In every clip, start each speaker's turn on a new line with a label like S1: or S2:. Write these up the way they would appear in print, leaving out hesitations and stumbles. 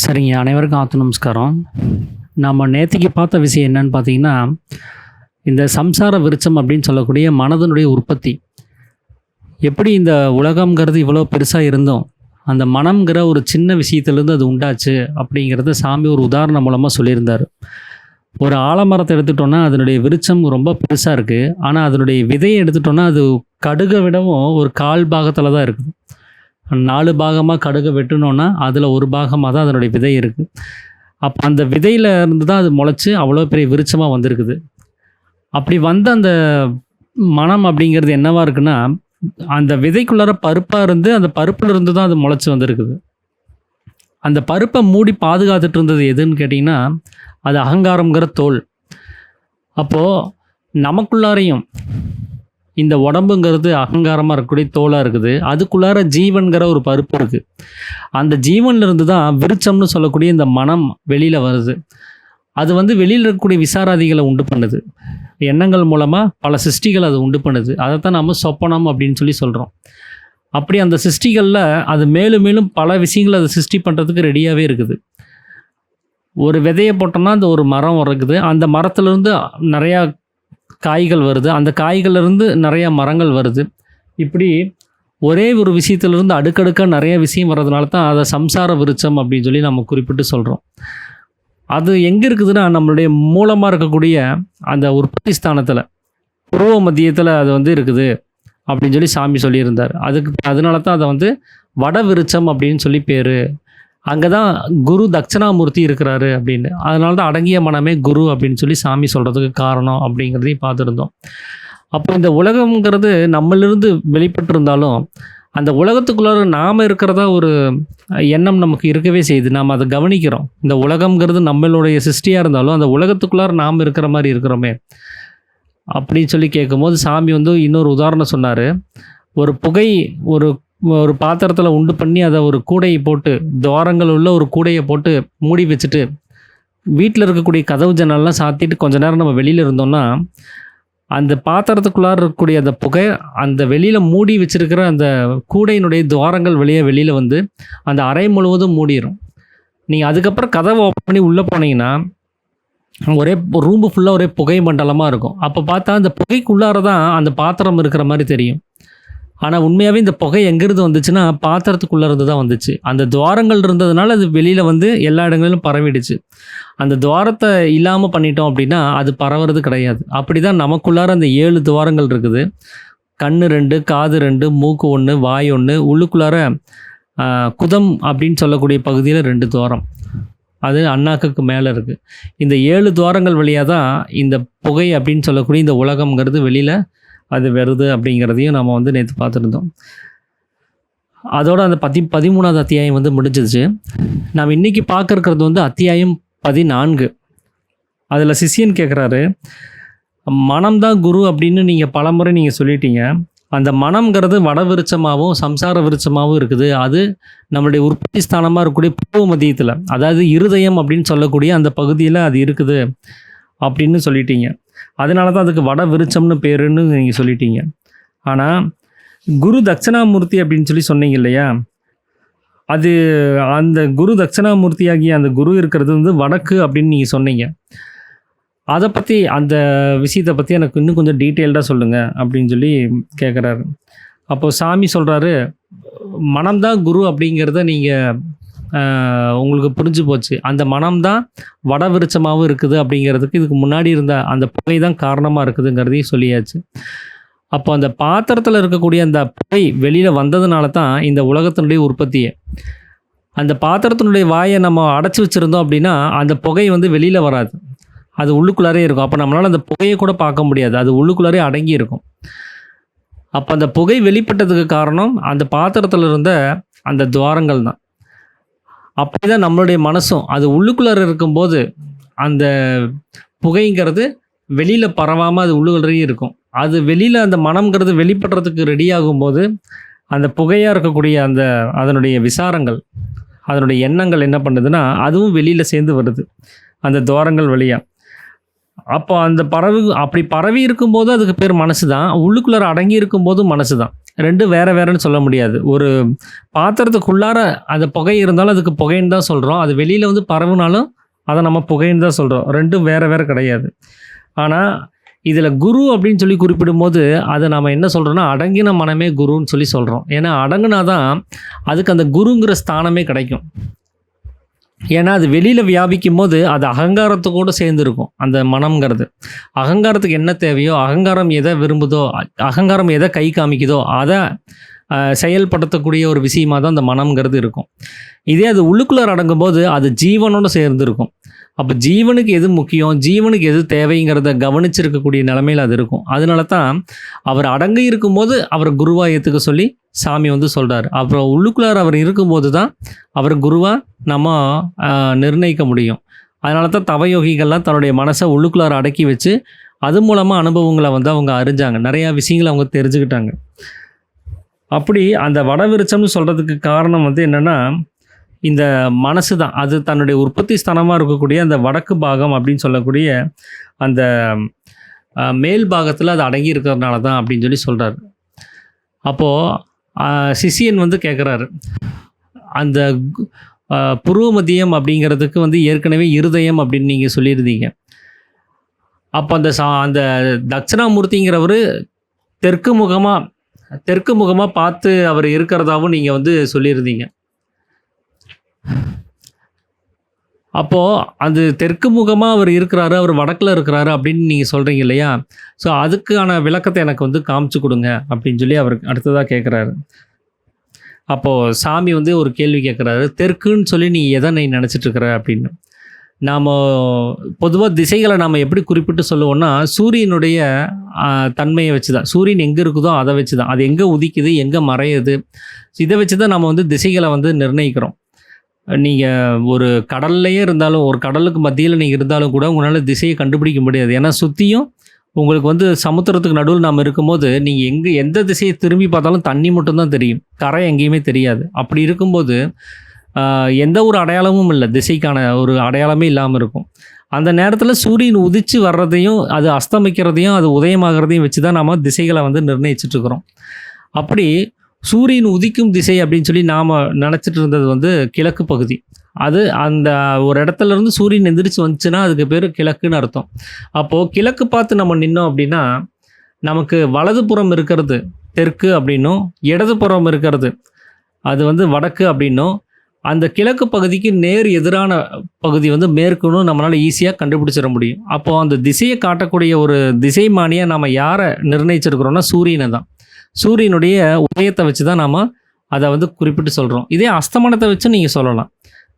S1: சரிங்க. அனைவருக்கும் நமஸ்காரம். நம்ம நேத்திக்கு பார்த்த விஷயம் என்னன்னு பார்த்தீங்கன்னா, இந்த சம்சார விருட்சம் அப்படின்னு சொல்லக்கூடிய மனதனுடைய உற்பத்தி. எப்படி இந்த உலகம்ங்கிறது இவ்வளோ பெருசா இருந்தும், அந்த மனம்ங்கிற ஒரு சின்ன விஷயத்திலேருந்து அது உண்டாச்சு அப்படிங்கிறத சாமி ஒரு உதாரணம் மூலமா சொல்லியிருந்தாரு. ஒரு ஆலமரத்த எடுத்துட்டோம்னா, அதனுடைய விருட்சம் ரொம்ப பெருசா இருக்கு. ஆனா, அதனுடைய விதைய எடுத்துட்டோம்னா, அது கடுக விடவும் ஒரு 1/4 பாகத்தில தான் இருக்குது. 4 பாகமா கடுக வெட்டுனோம்னா, அதில ஒரு பாகமா தான் அதனுடைய விதை இருக்கு. அப்ப அந்த விதையில இருந்து தான் அது முளைச்சு அவ்வளோ பெரிய விருட்சமா வந்திருக்குது. அப்படி வந்த அந்த மனம் அப்படிங்கிறது என்னவா இருக்குன்னா, அந்த விதைக்குள்ளார பருப்பா இருந்து, அந்த பருப்புல இருந்து தான் அது முளைச்சு வந்திருக்குது. அந்த பருப்ப மூடி பாதுகாத்துட்டு இருந்தது எதுன்னு கேட்டீங்கன்னா, அது அகங்காரம்ங்கிற தோல். அப்போ நமக்குள்ளாரையும் இந்த உடம்புங்கிறது அகங்காரமா இருக்கக்கூடிய தோலா இருக்குது. அதுக்குள்ளார ஜீவன்கிற ஒரு பருப்பு இருக்கு. அந்த ஜீவன்ல இருந்து தான் விருட்சம்னு சொல்லக்கூடிய இந்த மனம் வெளியில வருது. அது வந்து வெளியில இருக்கக்கூடிய விசாராதிகள உண்டு பண்ணுது. எண்ணங்கள் மூலமா பல சிருஷ்டிகள அது உண்டு பண்ணுது. அதத்தான் நம்ம சொப்பனம் அப்படின்னு சொல்லி சொல்றோம். அப்படி அந்த சிருஷ்டிகள்ல அது மேலும் மேலும் பல விஷயங்கள அது சிருஷ்டி பண்றதுக்கு ரெடியாவே இருக்குது. ஒரு விதைய போட்டோம்னா, அந்த ஒரு மரம் இருக்குது. அந்த மரத்திலிருந்து நெறையா காய்கள் வருது. அந்த காய்கள்லேருந்து நெறைய மரங்கள் வருது. இப்படி ஒரே ஒரு விஷயத்திலிருந்து அடுக்கடுக்கா நெறைய விஷயம் வர்றதுனால தான் அத சம்சார விருட்சம் அப்படின்னு சொல்லி நம்ம குறிப்பிட்டு சொல்றோம். அது எங்க இருக்குதுன்னா, நம்மளுடைய மூலமா இருக்கக்கூடிய அந்த உற்பத்தி ஸ்தானத்தில, புருவ மத்தியத்தில அது வந்து இருக்குது அப்படின்னு சொல்லி சாமி சொல்லியிருந்தார். அதனால தான் அத வந்து வட விருட்சம் அப்படின்னு சொல்லி பேரு. அங்க தான் குரு தட்சிணாமூர்த்தி இருக்கிறாரு அப்படின்னு. அதனால தான் அடங்கிய மனமே குரு அப்படின்னு சொல்லி சாமி சொல்றதுக்கு காரணம் அப்படிங்கிறதையும் பார்த்துருந்தோம். அப்போ இந்த உலகம்ங்கிறது நம்மளிருந்து வெளிப்பட்டிருந்தாலும், அந்த உலகத்துக்குள்ளார நாம இருக்கிறதா ஒரு எண்ணம் நமக்கு இருக்கவே செய்யுது. நாம அத கவனிக்கிறோம். இந்த உலகம்ங்கிறது நம்மளுடைய சிருஷ்டியா இருந்தாலும், அந்த உலகத்துக்குள்ளார நாம இருக்கிற மாரி இருக்கிறோமே! அப்படின்னு சொல்லி கேட்கும்போது, சாமி வந்து இன்னொரு உதாரணம் சொன்னாரு. ஒரு புகை ஒரு ஒரு பாத்திரத்தில உண்டு பண்ணி, அத ஒரு கூடைய போட்டு, துவாரங்கள் உள்ள ஒரு கூடைய போட்டு மூடி வச்சுட்டு, வீட்ல இருக்கக்கூடிய கதவு ஜன்னல்லாம் சாத்திட்டு கொஞ்ச நேரம் நம்ம வெளியில இருந்தோம்னா, அந்த பாத்திரத்துக்குள்ளார இருக்கக்கூடிய அந்த புகை, அந்த வெளியில மூடி வச்சிருக்கிற அந்த கூடையினுடைய துவாரங்கள் வழியா வெளியில வந்து, அந்த அறை முழுவதும் மூடிரும். நீங்க அதுக்கப்புறம் கதவ ஓப்பன் பண்ணி உள்ள போனீங்கன்னா, ஒரே ரூம் ஃபுல்லா ஒரே புகை மண்டலமா இருக்கும். அப்ப பார்த்தா அந்த புகைக்குள்ளார தான் அந்த பாத்திரம் இருக்கிற மாரி தெரியும். ஆனா உண்மையாவே இந்த புகை எங்கிருந்து வந்துச்சுன்னா, பாத்திரத்துக்குள்ள இருந்து தான் வந்துச்சு. அந்த துவாரங்கள் இருந்ததுனால அது வெளியில வந்து எல்லா இடங்களிலும் பரவிடுச்சு. அந்த துவாரத்த இல்லாம பண்ணிட்டோம் அப்படின்னா, அது பரவுறது கிடையாது. அப்படிதான் நமக்குள்ளார அந்த 7 துவாரங்கள் இருக்குது. கண்ணு 2, காது 2, மூக்கு 1, வாய் 1, உள்ளுக்குள்ளார குதம் அப்படின்னு சொல்லக்கூடிய பகுதியில 2 துவாரம். அது அண்ணாக்குக்கு மேல இருக்கு. இந்த 7 துவாரங்கள் வழியா தான் இந்த புகை அப்படின்னு சொல்லக்கூடிய இந்த உலகம்ங்கிறது வெளியில அது வருது அப்படிங்கிறதையும் நம்ம வந்து நேத்து பார்த்துருந்தோம். அதோட அந்த 13வது அத்தியாயம் வந்து முடிஞ்சிருச்சு. நாம இன்னைக்கு பார்க்க இருக்கிறது வந்து அத்தியாயம் 14. அதில சிஷ்யன் கேட்குறாரு, மனம் தான் குரு அப்படின்னு நீங்க பலமுறை நீங்க சொல்லிட்டீங்க. அந்த மனம்ங்கிறது வட விருட்சமாவும், சம்சார விருட்சமாவும் இருக்குது. அது நம்மளுடைய உற்பத்தி ஸ்தானமா இருக்கக்கூடிய பூர்வ மத்தியத்தில, அதாவது இருதயம் அப்படின்னு சொல்லக்கூடிய அந்த பகுதியில அது இருக்குது அப்படின்னு சொல்லிட்டீங்க. அதனால தான் அதுக்கு வட விருட்சம்னு பேருன்னு நீங்க சொல்லிட்டீங்க. ஆனா, குரு தட்சிணாமூர்த்தி அப்படின்னு சொல்லி சொன்னீங்க இல்லையா? அது அந்த குரு தட்சிணாமூர்த்தியாகிய அந்த குரு இருக்கிறது வந்து வடக்கு அப்படின்னு நீங்க சொன்னீங்க. அத பத்தி அந்த விஷயத்த பத்தி எனக்கு இன்னும் கொஞ்சம் டீட்டெயில்டா சொல்லுங்க அப்படின்னு சொல்லி கேட்குறாரு. அப்போ சாமி சொல்றாரு, மனம் தான் குரு அப்படிங்கிறத நீங்க உங்களுக்கு புரிஞ்சு போச்சு. அந்த மனம் தான் வட விருட்சமாவும் இருக்குது அப்படிங்கிறதுக்கு இதுக்கு முன்னாடி இருந்த அந்த புகை தான் காரணமா இருக்குதுங்கிறதையும் சொல்லியாச்சு. அப்போ அந்த பாத்திரத்தில இருக்கக்கூடிய அந்த புகை வெளியில வந்ததுனால தான் இந்த உலகத்தினுடைய உற்பத்தியே. அந்த பாத்திரத்தினுடைய வாய நம்ம அடைச்சு வச்சிருந்தோம் அப்படின்னா, அந்த புகை வந்து வெளியில வராது. அது உள்ளுக்குள்ளாரே இருக்கும். அப்ப நம்மளால அந்த புகைய கூட பார்க்க முடியாது. அது உள்ளுக்குள்ளாரே அடங்கி இருக்கும். அப்ப அந்த புகை வெளிப்பட்டதுக்கு காரணம் அந்த பாத்திரத்தில இருந்த அந்த துவாரங்கள் தான். அப்படிதான் நம்மளுடைய மனசும். அது உள்ளுக்குள்ளார இருக்கும்போது, அந்த புகைங்கிறது வெளியில பரவாம அது உள்ளுக்குள்ளயே இருக்கும். அது வெளியில அந்த மனம்ங்கிறது வெளிப்படுறதுக்கு ரெடி ஆகும்போது, அந்த புகையா இருக்கக்கூடிய அந்த அதனுடைய விசாரங்கள், அதனுடைய எண்ணங்கள் என்ன பண்ணுதுன்னா, அதுவும் வெளியில சேர்ந்து வருது. அந்த துவாரங்கள் வழியா. அப்போ அந்த அப்படி பரவி இருக்கும்போது அதுக்கு பேர் மனசு தான். உள்ளுக்குள்ளார அடங்கி இருக்கும்போதும் மனசு தான். 2 வேற வேறன்னு சொல்ல முடியாது. ஒரு பாத்திரத்துக்குள்ளார அந்த புகை இருந்தாலும் அதுக்கு புகைன்னு தான் சொல்றோம். அது வெளியில வந்து பரவுனாலும் அத நம்ம புகைன்னு தான் சொல்றோம். 2ம் வேற வேற கிடையாது. ஆனா, இதில குரு அப்படின்னு சொல்லி குறிப்பிடும்போது, அத நாம என்ன சொல்றோம்னா, அடங்கின மனமே குருன்னு சொல்லி சொல்றோம். ஏன்னா அடங்குனா தான் அதுக்கு அந்த குருங்கிற ஸ்தானமே கிடைக்கும். ஏன்னா, அது வெளியில வியாபிக்கும்போது, அது அகங்காரத்தோட சேர்ந்து இருக்கும். அந்த மனம்ங்கிறது. அகங்காரத்துக்கு என்ன தேவையோ, அகங்காரம் எத விரும்புதோ, அகங்காரம் எத கை காமிக்குதோ, அத செயல்படுத்தக்கூடிய ஒரு விஷயமா தான் அந்த மனம்ங்கிறது இருக்கும். இதே அது உள்ளுக்குள்ளார அடங்கும்போது, அது ஜீவனோட சேர்ந்து இருக்கும். அப்ப ஜீவனுக்கு எது முக்கியம், ஜீவனுக்கு எது தேவைங்கிறத கவனிச்சிருக்கக்கூடிய நிலைமையில அது இருக்கும். அதனால தான் அவர் அடங்கி இருக்கும்போது, அவர குருவா ஏத்துக்க சொல்லி சாமி வந்து சொல்றாரு. அப்புறம் உள்ளுக்குள்ளார அவர் இருக்கும்போது தான், அவர குருவா நம்ம அ நிர்ணயிக்க முடியும். அதனால தான் தவயோகிகள்லாம் தன்னுடைய மனச உள்ளுக்குள்ளார அடக்கி வச்சு, அது மூலமா அனுபவங்கள வந்து அவங்க அறிஞ்சாங்க. நெறையா விஷயங்கள அவங்க தெரிஞ்சுக்கிட்டாங்க. அப்படி அந்த வடவிருச்சம்னு சொல்றதுக்கு காரணம் வந்து என்னன்னா, இந்த மனசு தான். அது தன்னுடைய உற்பத்தி ஸ்தானமா இருக்கக்கூடிய அந்த வடக்கு பாகம் அப்படின்னு சொல்லக்கூடிய அந்த மேல் பாகத்தில அது அடங்கி இருக்கிறதுனால தான் அப்படின்னு சொல்லி சொல்றாரு. அப்போ சிஷ்யன் வந்து கேட்குறாரு. அந்த கு அ புருவ மத்தியம் அப்படிங்கிறதுக்கு வந்து ஏற்கனவே இருதயம் அப்படின்னு நீங்க சொல்லியிருந்தீங்க. அப்ப அந்த தட்சிணாமூர்த்திங்கிறவரு தெற்கு முகமா தெற்கு முகமா பார்த்து அவர் இருக்கிறதாவும் நீங்க வந்து சொல்லியிருந்தீங்க. அப்போ அது தெற்கு முகமா அவர் இருக்கிறாரு, அவர் வடக்குல இருக்கிறாரு அப்படின்னு நீங்க சொல்றீங்க இல்லையா? ஸோ அதுக்கான விளக்கத்த எனக்கு வந்து காமிச்சு குடுங்க அப்படின்னு சொல்லி அவருக்கு அடுத்ததா கேட்குறாரு. அப்போ சாமி வந்து ஒரு கேள்வி கேட்குறாரு. தெற்குன்னு சொல்லி நீ எத நெனச்சிட்டு இருக்கிற அப்படின்னு. நாம பொதுவா திசைகள நாம எப்படி குறிப்பிட்டு சொல்லுவோம்னா, சூரியனுடைய அ தன்மைய வச்சு தான். சூரியன் எங்க இருக்குதோ அத வச்சு தான். அது எங்க உதிக்குது, எங்க மறையுது, இத வச்சு தான் நம்ம வந்து திசைகள வந்து நிர்ணயிக்கிறோம். நீங்க ஒரு கடல்லயே இருந்தாலும், ஒரு கடலுக்கு மத்தியில நீங்க இருந்தாலும் கூட உங்களால திசைய கண்டுபிடிக்க முடியாது. ஏன்னா சுத்தியும் உங்களுக்கு வந்து சமுத்திரத்துக்கு நடுவுல நாம இருக்கும்போது, நீங்க எந்த திசைய திரும்பி பார்த்தாலும் தண்ணி மட்டும் தான் தெரியும். கரை எங்கேயுமே தெரியாது. அப்படி இருக்கும்போது, அ எந்த ஒரு அடையாளமும் இல்ல. திசைக்கான ஒரு அடையாளமே இல்லாம இருக்கும். அந்த நேரத்தில சூரியன் உதிச்சு வர்றதையும், அது அஸ்தமிக்கிறதையும், அது உதயமாகறதையும் வச்சு தான் நாம திசைகள வந்து நிர்ணயிச்சுட்டு இருக்கிறோம். அப்படி சூரியன் உதிக்கும் திசை அப்படின்னு சொல்லி நாம நெனச்சிட்டு இருந்தது வந்து கிழக்கு பகுதி. அது அந்த ஒரு இடத்துல இருந்து சூரியன் எந்திரிச்சு வந்துச்சுன்னா, அதுக்கு பேரு கிழக்குன்னு அர்த்தம். அப்போ கிழக்கு பார்த்து நம்ம நின்னோம் அப்படின்னா, நமக்கு வலதுபுறம் இருக்கிறது தெற்கு அப்படின்னும், இடதுபுறம் இருக்கிறது அது வந்து வடக்கு அப்படின்னும், அந்த கிழக்கு பகுதிக்கு நேர் எதிரான பகுதி வந்து மேற்குன்னு நம்மளால ஈஸியா கண்டுபிடிச்சிட முடியும். அப்போ அந்த திசைய காட்டக்கூடிய ஒரு திசைமானியா நாம யார நிர்ணயிச்சிருக்கிறோம்னா, சூரியன தான். சூரியனுடைய உதயத்த வச்சு தான் நாம அத வந்து குறிப்பிட்டு சொல்றோம். இதே அஸ்தமனத்த வச்சு நீங்க சொல்லலாம்.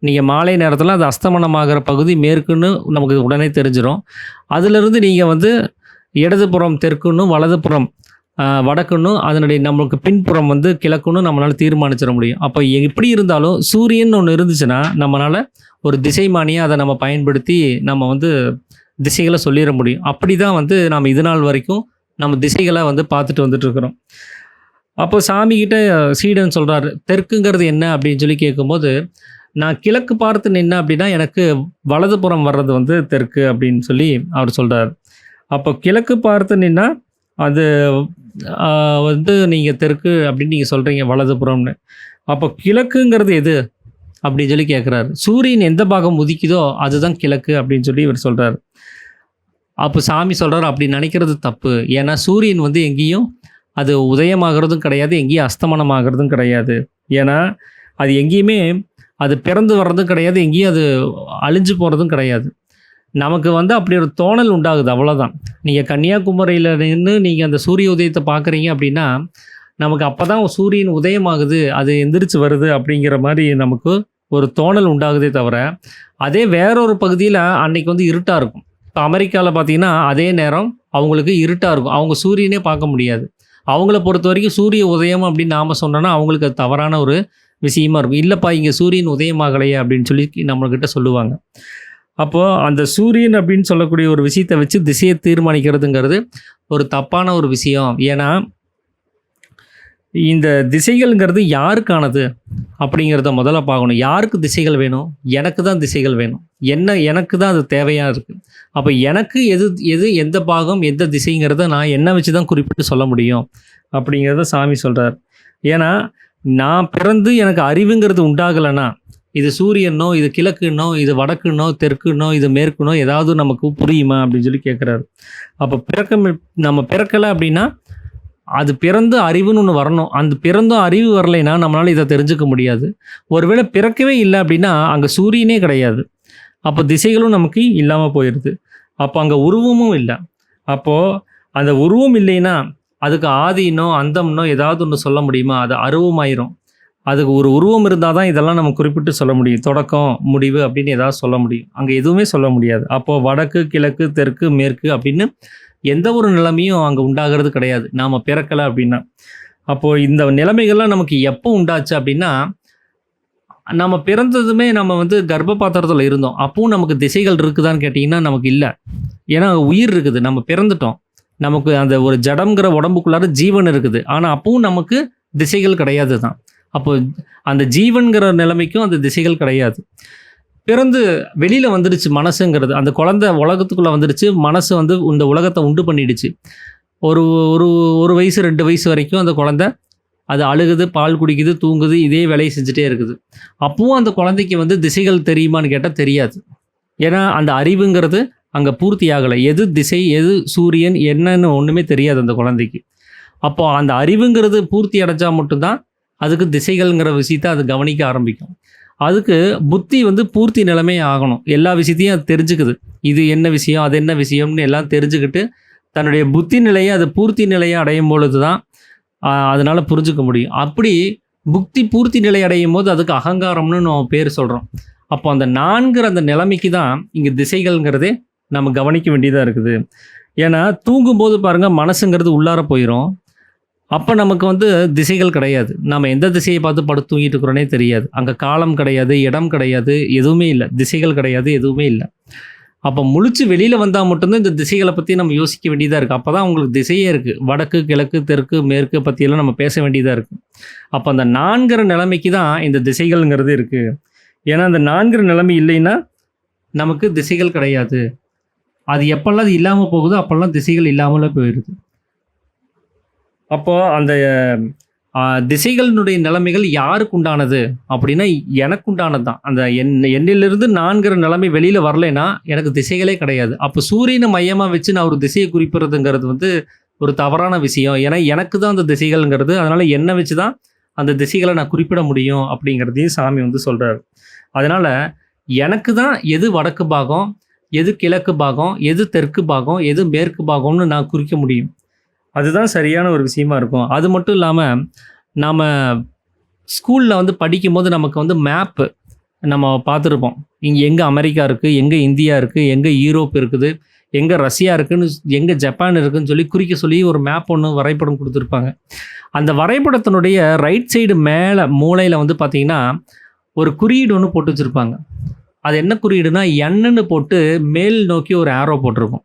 S1: நீங்க மாலை நேரத்தில அது அஸ்தமனமாகிற பகுதி மேற்குன்னு நமக்கு உடனே தெரிஞ்சிரும். அதிலிருந்து நீங்க வந்து இடதுபுறம் தெற்குன்னும், வலதுபுறம் வடக்குன்னும், அதனுடைய நமக்கு பின்புறம் வந்து கிழக்குன்னு நம்மளால தீர்மானிச்சிட முடியும். அப்ப எப்படி இருந்தாலும் சூரியன் ஒண்ணு இருந்துச்சுன்னா, நம்மனால ஒரு திசைமானியா அத நம்ம பயன்படுத்தி நம்ம வந்து திசைகள சொல்லிற முடியும். அப்படிதான் வந்து நாம இதுநாள் வரைக்கும் நம்ம திசைகள வந்து பார்த்துட்டு வந்துட்டு இருக்கிறோம். அப்போ சாமி கிட்ட சீடன் சொல்றாரு, "தெற்குங்கிறது என்ன?" அப்படின்னு சொல்லி கேட்கும்போது, "நான் கிழக்கு பார்த்து நின்னேன் அப்படின்னா, எனக்கு வலதுபுறம் வர்றது வந்து தெற்கு" அப்படின்னு சொல்லி அவர் சொல்றாரு. அப்போ கிழக்கு பார்த்து நின்னா, அது அ வந்து நீங்க தெற்கு அப்படின்னு நீங்க சொல்றீங்க வலதுபுறம்னு. அப்போ கிழக்குங்கிறது எது? அப்படின்னு சொல்லி கேட்குறாரு. சூரியன் எந்த பாகம் உதிக்குதோ, அதுதான் கிழக்கு அப்படின்னு சொல்லி இவர் சொல்றாரு. அப்போ சாமி சொல்றாரு, "அப்படி நினைக்கிறது தப்பு. ஏன்னா சூரியன் வந்து எங்கேயும் அது உதயமாகறதும் கிடையாது, எங்கேயும் அஸ்தமனம் ஆகறதும் கிடையாது. ஏன்னா, அது எங்கேயுமே அது பிறந்து வர்றதும் கிடையாது, எங்கேயும் அது அழிஞ்சு போறதும் கிடையாது. நமக்கு வந்து அப்படி ஒரு தோணல் உண்டாகுது அவ்வளோதான். நீங்க கன்னியாகுமரியில நின்னு நீங்க அந்த சூரிய உதயத்த பார்க்குறீங்க அப்படின்னா, நமக்கு அப்பதான் சூரியன் உதயமாகுது, அது எந்திரிச்சு வருது அப்படிங்கிற மாரி நமக்கு ஒரு தோணல் உண்டாகுதே தவிர, அதே வேற ஒரு பகுதியில அன்னைக்கு வந்து இருட்டா இருக்கும். இப்ப அமெரிக்கால பார்த்தீங்கன்னா, அதே நேரம் அவங்களுக்கு இருட்டா இருக்கும். அவங்க சூரியனே பார்க்க முடியாது. அவங்கள பொறுத்தவரைக்கும் சூரிய உதயம் அப்படின்னு நாம சொன்னோம்னா, அவங்களுக்கு அது தவறான ஒரு விஷயமா இருக்கும். "இல்லப்பா இங்க சூரியன் உதயமாகலையே" அப்படின்னு சொல்லி நம்மகிட்ட சொல்லுவாங்க. அப்போ அந்த சூரியன் அப்படின்னு சொல்லக்கூடிய ஒரு விஷயத்த வச்சு திசைய தீர்மானிக்கிறதுங்கிறது ஒரு தப்பான ஒரு விஷயம். ஏன்னா, இந்த திசைகள்ங்கிறது யாருக்கானது அப்படிங்கிறத முதல்ல பார்க்கணும். யாருக்கு திசைகள் வேணும்? எனக்கு தான் திசைகள் வேணும். எனக்கு தான் அது தேவையாக இருக்குது. அப்போ எனக்கு எது எது எந்த பாகம் எந்த திசைங்கிறத நான் என்ன வச்சு தான் குறிப்பிட்டு சொல்ல முடியும் அப்படிங்கிறத சாமி சொல்கிறார். ஏன்னா நான் பிறந்து எனக்கு அறிவுங்கிறது உண்டாகலைன்னா, இது சூரியனோ, இது கிழக்குன்னோ, இது வடக்குன்னோ, தெற்குன்னோ, இது மேற்குனோ ஏதாவது நமக்கு புரியுமா அப்படின்னு சொல்லி கேட்குறாரு. அப்போ நம்ம பிறக்கலை அப்படின்னா அது பிறந்து அறிவுன்னு ஒன்று வரணும். அந்த பிறந்தும் அறிவு வரலைன்னா நம்மளால் இதை தெரிஞ்சுக்க முடியாது. ஒருவேளை பிறக்கவே இல்லை அப்படின்னா அங்கே சூரியனே கிடையாது. அப்போ திசைகளும் நமக்கு இல்லாமல் போயிடுது. அப்போ அங்கே உருவமும் இல்லை. அப்போது அந்த உருவம் இல்லைன்னா அதுக்கு ஆதினோ அந்தம்னோ ஏதாவது ஒன்று சொல்ல முடியுமா? அது அருவமாயிரும். அதுக்கு ஒரு உருவம் இருந்தால் தான் இதெல்லாம் நம்ம குறிப்பிட்டு சொல்ல முடியும். தொடக்கம் முடிவு அப்படின்னு ஏதாவது சொல்ல முடியும். அங்கே எதுவுமே சொல்ல முடியாது. அப்போது வடக்கு கிழக்கு தெற்கு மேற்கு அப்படின்னு எந்த ஒரு நிலைமையும் அங்கே உண்டாகிறது கிடையாது நாம் பிறக்கலை அப்படின்னா. அப்போது இந்த நிலைமைகள்லாம் நமக்கு எப்போ உண்டாச்சு அப்படின்னா, நம்ம பிறந்ததுமே நம்ம கர்ப்ப பாத்திரத்தில் இருந்தோம். அப்பவும் நமக்கு திசைகள் இருக்குதான்னு கேட்டிங்கன்னா நமக்கு இல்லை. ஏன்னா உயிர் இருக்குது, நம்ம பிறந்துட்டோம். நமக்கு அந்த ஒரு ஜடம்ங்கிற உடம்புக்குள்ளார ஜீவன் இருக்குது. ஆனால் அப்பவும் நமக்கு திசைகள் கிடையாது தான். அப்போ அந்த ஜீவன்கிற நிலைமைக்கும் அந்த திசைகள் கிடையாது. பிறந்து வெளியில் வந்துடுச்சு மனசுங்கிறது. அந்த குழந்தை உலகத்துக்குள்ளே வந்துடுச்சு. மனசு இந்த உலகத்தை உண்டு பண்ணிடுச்சு. ஒரு ஒரு ஒரு வயசு 2 வயசு வரைக்கும் அந்த குழந்தை அது அழுகுது, பால் குடிக்குது, தூங்குது, இதே வேலையை செஞ்சுட்டே இருக்குது. அப்பவும் அந்த குழந்தைக்கு திசைகள் தெரியுமான்னு கேட்டால் தெரியாது. ஏன்னா அந்த அறிவுங்கிறது அங்கே பூர்த்தி ஆகலை. எது திசை, எது சூரியன், என்னன்னு ஒன்றுமே தெரியாது அந்த குழந்தைக்கு. அப்போது அந்த அறிவுங்கிறது பூர்த்தி அடைஞ்சால் மட்டும்தான் அதுக்கு திசைகள்ங்கிற விஷயத்தை அது கவனிக்க ஆரம்பிக்கும். அதுக்கு புத்தி பூர்த்தி நிலைமை ஆகணும். எல்லா விஷயத்தையும் அது தெரிஞ்சுக்குது. இது என்ன விஷயம், அது என்ன விஷயம்னு எல்லாம் தெரிஞ்சுக்கிட்டு தன்னுடைய புத்தி நிலையை அது பூர்த்தி நிலையை அடையும் பொழுது தான் அதனால் புரிஞ்சுக்க முடியும். அப்படி புத்தி பூர்த்தி நிலை அடையும் போது அதுக்கு அகங்காரம்னு நம்ம பேர் சொல்கிறோம். அப்போ அந்த நான்கிற அந்த நிலைமைக்கு தான் இங்கே திசைகள்ங்கிறதே நம்ம கவனிக்க வேண்டியதாக இருக்குது. ஏன்னா தூங்கும்போது பாருங்கள் மனசுங்கிறது உள்ளார போயிடும். அப்போ நமக்கு திசைகள் கிடையாது. நம்ம எந்த திசையை பார்த்து படுத்து தூங்கிட்டு இருக்கிறோன்னே தெரியாது. அங்கே காலம் கிடையாது, இடம் கிடையாது, எதுவுமே இல்லை. திசைகள் கிடையாது, எதுவுமே இல்லை. அப்போ முழிச்சு வெளியில் வந்தால் மட்டும்தான் இந்த திசைகளை பற்றி நம்ம யோசிக்க வேண்டியதாக இருக்குது. அப்போ தான் உங்களுக்கு திசையே இருக்குது. வடக்கு கிழக்கு தெற்கு மேற்கு பற்றியெல்லாம் நம்ம பேச வேண்டியதாக இருக்குது. அப்போ அந்த நான்கிற நிலைமைக்கு தான் இந்த திசைகள்ங்கிறது இருக்குது. ஏன்னா அந்த நான்கிற நிலைமை இல்லைன்னா நமக்கு திசைகள் கிடையாது. அது எப்பெல்லாம் அது இல்லாமல் போகுதோ அப்போல்லாம் திசைகள் இல்லாமலே போயிடுது. அப்போது அந்த திசைகளினுடைய நிலைமைகள் யாருக்கு உண்டானது அப்படின்னா எனக்கு உண்டானது தான். அந்த எண்ணிலிருந்து நான்கிற நிலைமை வெளியில் வரலைன்னா எனக்கு திசைகளே கிடையாது. அப்போ சூரியனை மையமாக வச்சு நான் ஒரு திசையை குறிப்பிடுறதுங்கிறது ஒரு தவறான விஷயம். ஏன்னா எனக்கு தான் அந்த திசைகள்ங்கிறது. அதனால் என்னை வச்சு தான் அந்த திசைகளை நான் குறிப்பிட முடியும் அப்படிங்கிறதையும் சாமி சொல்கிறார். அதனால் எனக்கு தான் எது வடக்கு பாகம், எது கிழக்கு பாகம், எது தெற்கு பாகம், எது மேற்கு பாகம்னு நான் குறிக்க முடியும். அதுதான் சரியான ஒரு விஷயமா இருக்கும். அது மட்டும் இல்லாமல் நாம் ஸ்கூலில் படிக்கும்போது நமக்கு மேப்பு நம்ம பார்த்துருப்போம். இங்கே எங்கே அமெரிக்கா இருக்குது, எங்கே இந்தியா இருக்குது, எங்கே யூரோப் இருக்குது, எங்கே ரஷ்யா இருக்குதுன்னு, எங்கே ஜப்பான் இருக்குதுன்னு சொல்லி குறிக்க சொல்லி ஒரு மேப் ஒன்று வரைபடம் கொடுத்துருப்பாங்க. அந்த வரைபடத்தினுடைய ரைட் சைடு மேலே மூலையில் பார்த்திங்கன்னா ஒரு குறியீடு ஒன்று போட்டு வச்சுருப்பாங்க. அது என்ன குறியீடுனா எண்ணுன்னு போட்டு மேல் நோக்கி ஒரு ஆரோ போட்டிருக்கும்.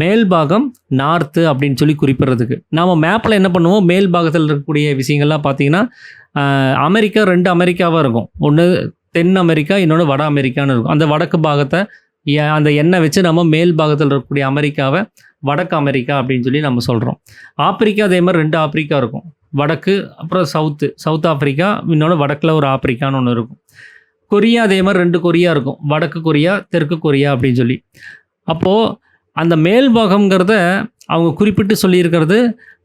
S1: மேல் பாகம் நார்த்து அப்படின்னு சொல்லி குறிப்பிட்றதுக்கு நாம் மேப்பில் என்ன பண்ணுவோம், மேல் பாகத்தில் இருக்கக்கூடிய விஷயங்கள்லாம் பார்த்திங்கன்னா அமெரிக்கா 2 அமெரிக்காவாக இருக்கும். ஒன்று தென் அமெரிக்கா, இன்னொன்று வட அமெரிக்கான்னு இருக்கும். அந்த வடக்கு பாகத்தை அந்த எண்ணெய் வச்சு நம்ம மேல் பாகத்தில் இருக்கக்கூடிய அமெரிக்காவை வடக்கு அமெரிக்கா அப்படின்னு சொல்லி நம்ம சொல்கிறோம். ஆப்பிரிக்கா அதே மாதிரி 2 ஆப்பிரிக்கா இருக்கும். வடக்கு அப்புறம் சவுத் ஆப்பிரிக்கா, இன்னொன்று வடக்கில் ஒரு ஆப்பிரிக்கான்னு ஒன்று இருக்கும். கொரியா அதே மாதிரி 2 கொரியா இருக்கும். வடக்கு கொரியா, தெற்கு கொரியா அப்படின்னு சொல்லி. அப்போது அந்த மேல் பாகம்ங்கிறத அவங்க குறிப்பிட்டு சொல்லியிருக்கிறது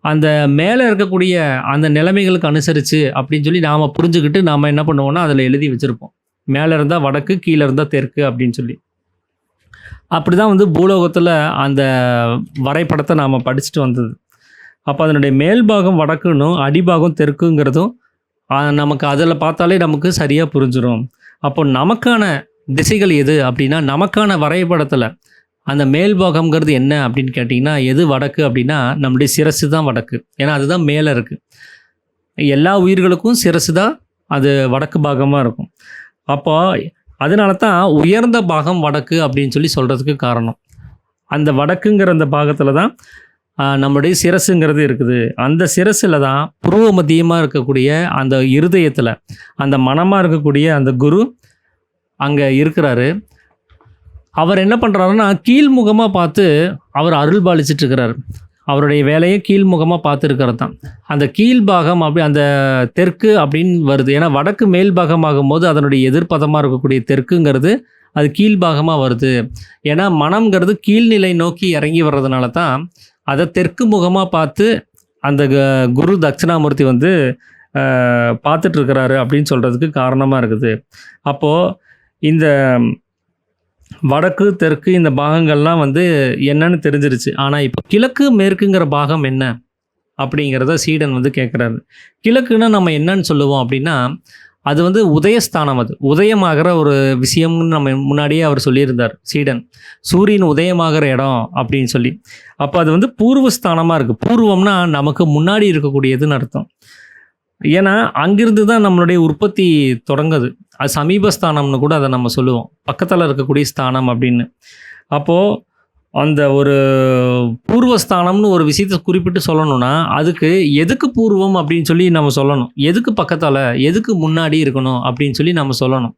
S1: அந்த மேலே இருக்கக்கூடிய அந்த நிலைமைகளுக்கு அனுசரித்து அப்படின்னு சொல்லி நாம் புரிஞ்சுக்கிட்டு நாம் என்ன பண்ணுவோம்னா அதில் எழுதி வச்சுருப்போம். மேலே இருந்தால் வடக்கு, கீழே இருந்தால் தெற்கு அப்படின்னு சொல்லி. அப்படி தான் பூலோகத்தில் அந்த வரைபடத்தை நாம் படிச்சுட்டு வந்தது. அப்போ அதனுடைய மேல் பாகம் வடக்குன்னும் அடிபாகம் தெற்குங்கிறதும் நமக்கு அதில் பார்த்தாலே நமக்கு சரியாக புரிஞ்சிடும். அப்போ நமக்கான திசைகள் எது அப்படின்னா, நமக்கான வரைபடத்தில் அந்த மேல் பாகம்ங்கிறது என்ன அப்படின்னு கேட்டிங்கன்னா, எது வடக்கு அப்படின்னா நம்முடைய சிரசு தான் வடக்கு. ஏன்னா அதுதான் மேலே இருக்குது. எல்லா உயிர்களுக்கும் சிரசு தான் அது வடக்கு பாகமாக இருக்கும். அப்போ அதனால தான் உயர்ந்த பாகம் வடக்கு அப்படின்னு சொல்லி சொல்கிறதுக்கு காரணம். அந்த வடக்குங்கிற அந்த பாகத்தில் தான் நம்முடைய சிரசுங்கிறது இருக்குது. அந்த சிரசில் தான் புருவ மத்தியமாக இருக்கக்கூடிய அந்த இருதயத்தில் அந்த மனமாக இருக்கக்கூடிய அந்த குரு அங்கே இருக்கிறாரு. அவர் என்ன பண்ணுறாருன்னா கீழ்முகமாக பார்த்து அவர் அருள் பாலிச்சிட்டு இருக்கிறார். அவருடைய வேலையை கீழ்முகமாக பார்த்துருக்கிறது தான். அந்த கீழ்பாகம் அப்படி அந்த தெற்கு அப்படின்னு வருது. ஏன்னா வடக்கு மேல் பாகமாகும் போது அதனுடைய எதிர்ப்பதமாக இருக்கக்கூடிய தெற்குங்கிறது அது கீழ்பாகமாக வருது. ஏன்னா மனம்ங்கிறது கீழ்நிலை நோக்கி இறங்கி வர்றதுனால தான் அதை தெற்கு முகமாக பார்த்து அந்த குரு தட்சிணாமூர்த்தி வந்து பார்த்துட்ருக்கிறாரு அப்படின்னு சொல்கிறதுக்கு காரணமாக இருக்குது. அப்போது இந்த வடக்கு தெற்கு இந்த பாகங்கள்லாம் வந்து என்னன்னு தெரிஞ்சிருச்சு. ஆனால் இப்போ கிழக்கு மேற்குங்கிற பாகம் என்ன அப்படிங்கிறத சீடன் வந்து கேட்குறாரு. கிழக்குன்னா நம்ம என்னன்னு சொல்லுவோம் அப்படின்னா அது வந்து உதயஸ்தானம். அது உதயமாகிற ஒரு விஷயம்னு நம்ம முன்னாடியே அவர் சொல்லியிருந்தார் சீடன். சூரியன் உதயமாகிற இடம் அப்படின்னு சொல்லி. அப்போ அது வந்து பூர்வஸ்தானமாக இருக்குது. பூர்வம்னா நமக்கு முன்னாடி இருக்கக்கூடியதுன்னு அர்த்தம். ஏன்னா அங்கிருந்து தான் நம்மளுடைய உற்பத்தி தொடங்குது. அது சமீபஸ்தானம்னு கூட அதை நம்ம சொல்லுவோம், பக்கத்தில் இருக்கக்கூடிய ஸ்தானம் அப்படின்னு. அப்போது அந்த ஒரு பூர்வஸ்தானம்னு ஒரு விஷயத்தை குறிப்பிட்டு சொல்லணும்னா அதுக்கு எதுக்கு பூர்வம் அப்படின்னு சொல்லி நம்ம சொல்லணும், எதுக்கு பக்கத்தில் எதுக்கு முன்னாடி இருக்கணும் அப்படின்னு சொல்லி நம்ம சொல்லணும்.